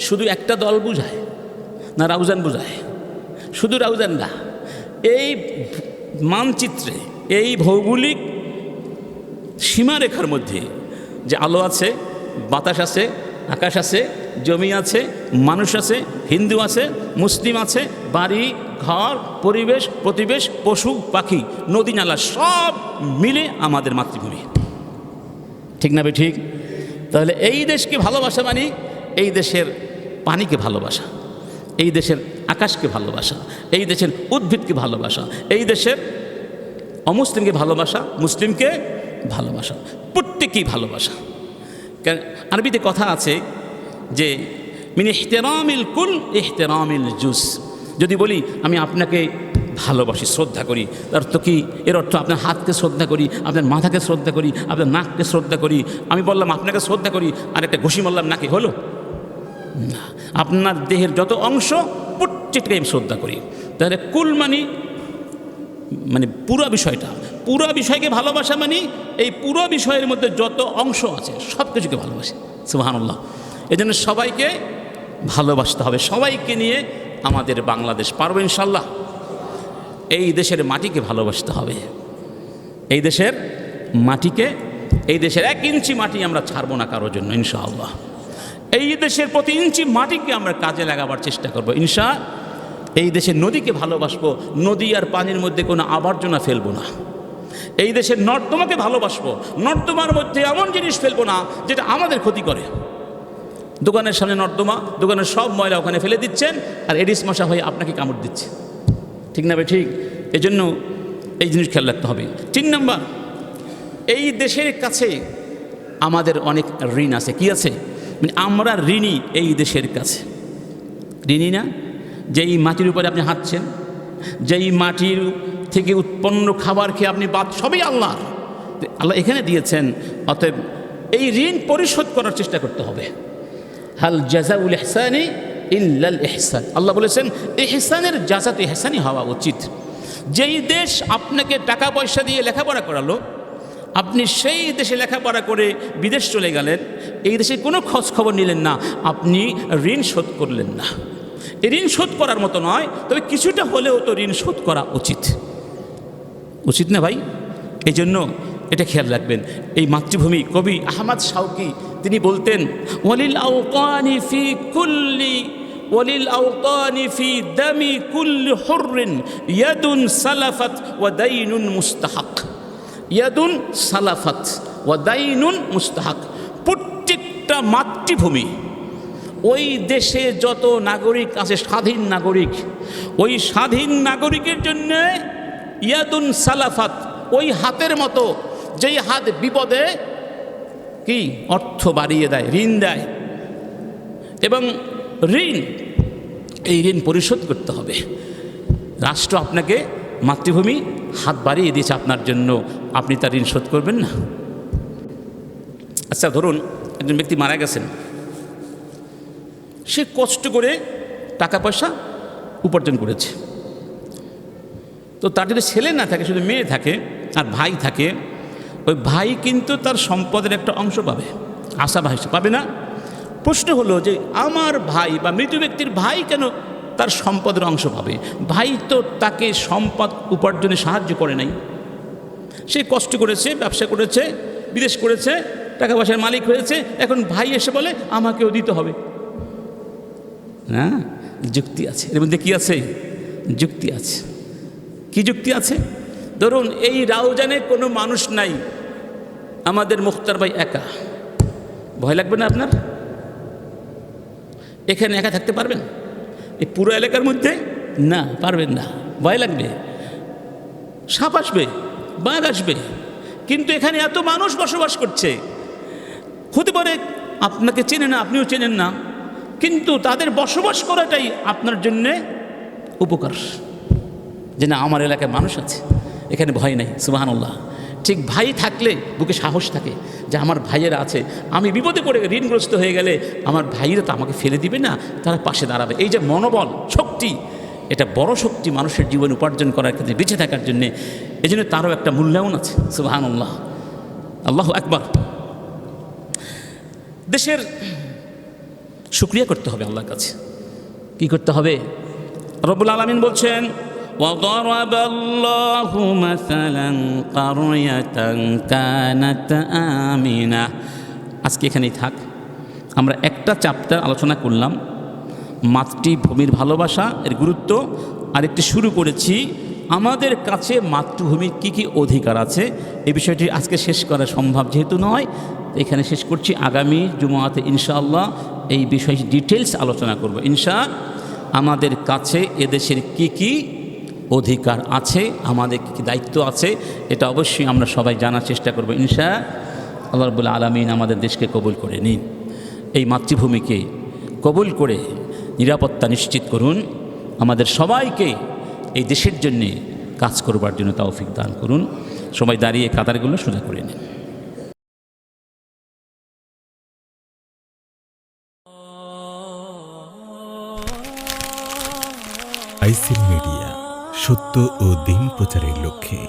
শুধু একটা দল বোঝায় না রাউজান বোঝায়? শুধু রাউজান না, এই মানচিত্রে, এই ভৌগোলিক সীমারেখার মধ্যে যে আলো আছে, বাতাস আছে, আকাশ আছে, জমি আছে, মানুষ আছে, হিন্দু আছে, মুসলিম আছে, বাড়ি ঘর, পরিবেশ প্রতিবেশ, পশু পাখি, নদী নালা, সব মিলে আমাদের মাতৃভূমি, ঠিক না ঠিক? তাহলে এই দেশকে ভালোবাসা মানে এই দেশের পানিকে ভালোবাসা, এই দেশের আকাশকে ভালোবাসা, এই দেশের উদ্ভিদকে ভালোবাসা, এই দেশের অমুসলিমকে ভালোবাসা, মুসলিমকে ভালোবাসা, প্রত্যেকেই ভালোবাসা। আরবিতে কথা আছে যে মিন ইহতিরামিল কুল ইহতিরামিল জুস। যদি বলি আমি আপনাকে ভালোবাসি, শ্রদ্ধা করি, তার অর্থ কি? এর অর্থ আপনার হাতকে শ্রদ্ধা করি, আপনার মাথাকে শ্রদ্ধা করি, আপনার নাককে শ্রদ্ধা করি। আমি বললাম আপনাকে শ্রদ্ধা করি, আর একটা ঘুষি মারলাম নাকি, হলো না? আপনার দেহের যত অংশ প্রত্যেকটাকে আমি শ্রদ্ধা করি। তাহলে কুল মানে পুরো বিষয়টা, পুরো বিষয়কে ভালোবাসা মানে এই পুরো বিষয়ের মধ্যে যত অংশ আছে সব কিছুকে ভালোবাসি। সুবহানাল্লাহ। এই জন্য সবাইকে ভালোবাসতে হবে, সবাইকে নিয়ে আমাদের বাংলাদেশ পারবো ইনশাল্লাহ। এই দেশের মাটিকে ভালোবাসতে হবে, এই দেশের মাটিকে, এই দেশের 1 ইঞ্চি মাটি আমরা ছাড়বো না কারোর জন্য ইনশাআল্লাহ। এই দেশের প্রতি ইঞ্চি মাটিকে আমরা কাজে লাগাবার চেষ্টা করবো ইনশাআল্লাহ। এই দেশের নদীকে ভালোবাসবো, নদী আর পানির মধ্যে কোনো আবর্জনা ফেলবো না। এই দেশের নর্দমাকে ভালোবাসবো, নর্দমার মধ্যে এমন জিনিস ফেলবো না যেটা আমাদের ক্ষতি করে। দোকানের সামনে নর্দমা, দোকানের সব ময়লা ওখানে ফেলে দিচ্ছেন, আর এডিস মশা হয়ে আপনাকে কামড় দিচ্ছে, ঠিক না ঠিক? এই জন্য এই জিনিস খেয়াল রাখতে হবে। 3 নম্বর, এই দেশের কাছে আমাদের অনেক ঋণ আছে। কি আছে? মানে আমরা ঋণী এই দেশের কাছে, ঋণী না? যেই মাটির উপরে আপনি হাঁটছেন, যেই মাটির থেকে উৎপন্ন খাবার খেয়ে আপনি বাদ, সবই আল্লাহর, আল্লাহ এখানে দিয়েছেন। অতএব এই ঋণ পরিশোধ করার চেষ্টা করতে হবে। হাল জাযাউল ইহসানি ইল্লাল ইহসান, আল্লাহ বলেছেন ইহসানের জাযা তো ইহসানই হওয়া উচিত। যেই দেশ আপনাকে টাকা পয়সা দিয়ে লেখাপড়া করালো, আপনি সেই দেশে লেখাপড়া করে বিদেশ চলে গেলেন, এই দেশে কোনো খোঁজ খবর নিলেন না, আপনি ঋণ শোধ করলেন না। এই ঋণ শোধ করার মতো নয়, তবে কিছুটা হলেও তো ঋণ শোধ করা উচিত, উচিত না ভাই? এই জন্য এটা খেয়াল রাখবেন। এই মাতৃভূমি কবি আহমদ শাওকি তিনি বলতেন, ওয়ালিল আওতানি ফি কুল্লি ওয়ালিল আওতানি ফি দামি কুল্লি হুররিন ইয়াদুন সালাফাত ওয়া দাইনুন মুস্তাহাক। ইয়াদুন সালাফাত ওয়া দাইনুন মুস্তাহাক। প্রত্যেকটা মাতৃভূমি, ওই দেশে যত নাগরিক আছে, স্বাধীন নাগরিক, ওই স্বাধীন নাগরিকের জন্য ইয়াদুন সালাফাত, ওই হাতের মতো যেই হাত বিপদে কি অর্থ বাড়িয়ে দেয়, ঋণ দেয়, এবং ঋণ, এই ঋণ পরিশোধ করতে হবে। রাষ্ট্র আপনাকে, মাতৃভূমি হাত বাড়িয়ে দিয়েছে আপনার জন্য, আপনি তার ঋণ শোধ করবেন না? আচ্ছা, ধরুন একজন ব্যক্তি মারা গেছেন, সে কষ্ট করে টাকা পয়সা উপার্জন করেছে, তো তার যদি ছেলে না থাকে, শুধু মেয়ে থাকে আর ভাই থাকে, ওই ভাই কিন্তু তার সম্পদের একটা অংশ পাবে, আশা ভাই পাবে না? প্রশ্ন হলো যে আমার ভাই বা মৃত ব্যক্তির ভাই কেন তার সম্পদের অংশ পাবে? ভাই তো তাকে সম্পদ উপার্জনে সাহায্য করে নাই, সে কষ্ট করেছে, ব্যবসা করেছে, বিদেশ করেছে, টাকা পয়সার মালিক হয়েছে, এখন ভাই এসে বলে আমাকেও দিতে হবে। না, যুক্তি আছে এর মধ্যে। কি আছে? যুক্তি আছে। কি যুক্তি আছে? ধরুন এই রাউজানে কোনো মানুষ নাই, আমাদের মুখতার ভাই একা, ভয় লাগবে না আপনার? এখানে একা থাকতে পারবেন এই পুরো এলাকার মধ্যে? না, পারবেন না, ভয় লাগবে। সাপ আসবে, বাঘ আসবে, কিন্তু এখানে এত মানুষ বসবাস করছে, হতে পারে আপনাকে চেনে না, আপনিও চেনেন না, কিন্তু তাদের বসবাস করাটাই আপনার জন্যে উপকার, যে না আমার এলাকায় মানুষ আছে, এখানে ভয় নেই। সুবহানাল্লাহ। ঠিক ভাই থাকলে বুকে সাহস থাকে যে আমার ভাইয়েরা আছে, আমি বিপদে পড়ে ঋণগ্রস্ত হয়ে গেলে আমার ভাইয়েরা তো আমাকে ফেলে দিবে না, তারা পাশে দাঁড়াবে। এই যে মনোবল, শক্তি, এটা বড় শক্তি মানুষের জীবন উপার্জন করার ক্ষেত্রে, বেঁচে থাকার জন্যে। এই জন্য তারও একটা মূল্যায়ন আছে। সুবহানাল্লাহ, আল্লাহু আকবার। দেশের শুকরিয়া করতে হবে আল্লাহর কাছে। কি করতে হবে? রব্বুল আলামিন বলছেন, وضرب الله مثلا قرية كانت آمنة। আজকে এখানেই থাক। আমরা একটা চ্যাপ্টার আলোচনা করলাম, মাতৃভূমির ভালোবাসা, এর গুরুত্ব। আরেকটি শুরু করেছি আমাদের কাছে মাতৃভূমির কী কী অধিকার আছে। এই বিষয়টি আজকে শেষ করা সম্ভব যেহেতু নয়, এখানে শেষ করছি। আগামী জুমাতে ইনশাআল্লাহ এই বিষয়ে ডিটেলস আলোচনা করব। আমাদের কাছে এদেশের কী কী অধিকার আছে, আমাদের কী কী দায়িত্ব আছে, এটা অবশ্যই আমরা সবাই জানার চেষ্টা করব ইনশাআল্লাহ। রাব্বুল আলামিন আমাদের দেশকে কবুল করে নিন, এই মাতৃভূমিকে কবুল করে নিরাপত্তা নিশ্চিত করুন। আমাদের সবাইকে এই দেশের জন্যে কাজ করবার জন্য তৌফিক দান করুন। সবাই দাঁড়িয়ে কাতারগুলো সোজা করে নিন। আইসিল মিডিয়া, সত্য ও দিন প্রচারের লক্ষ্যে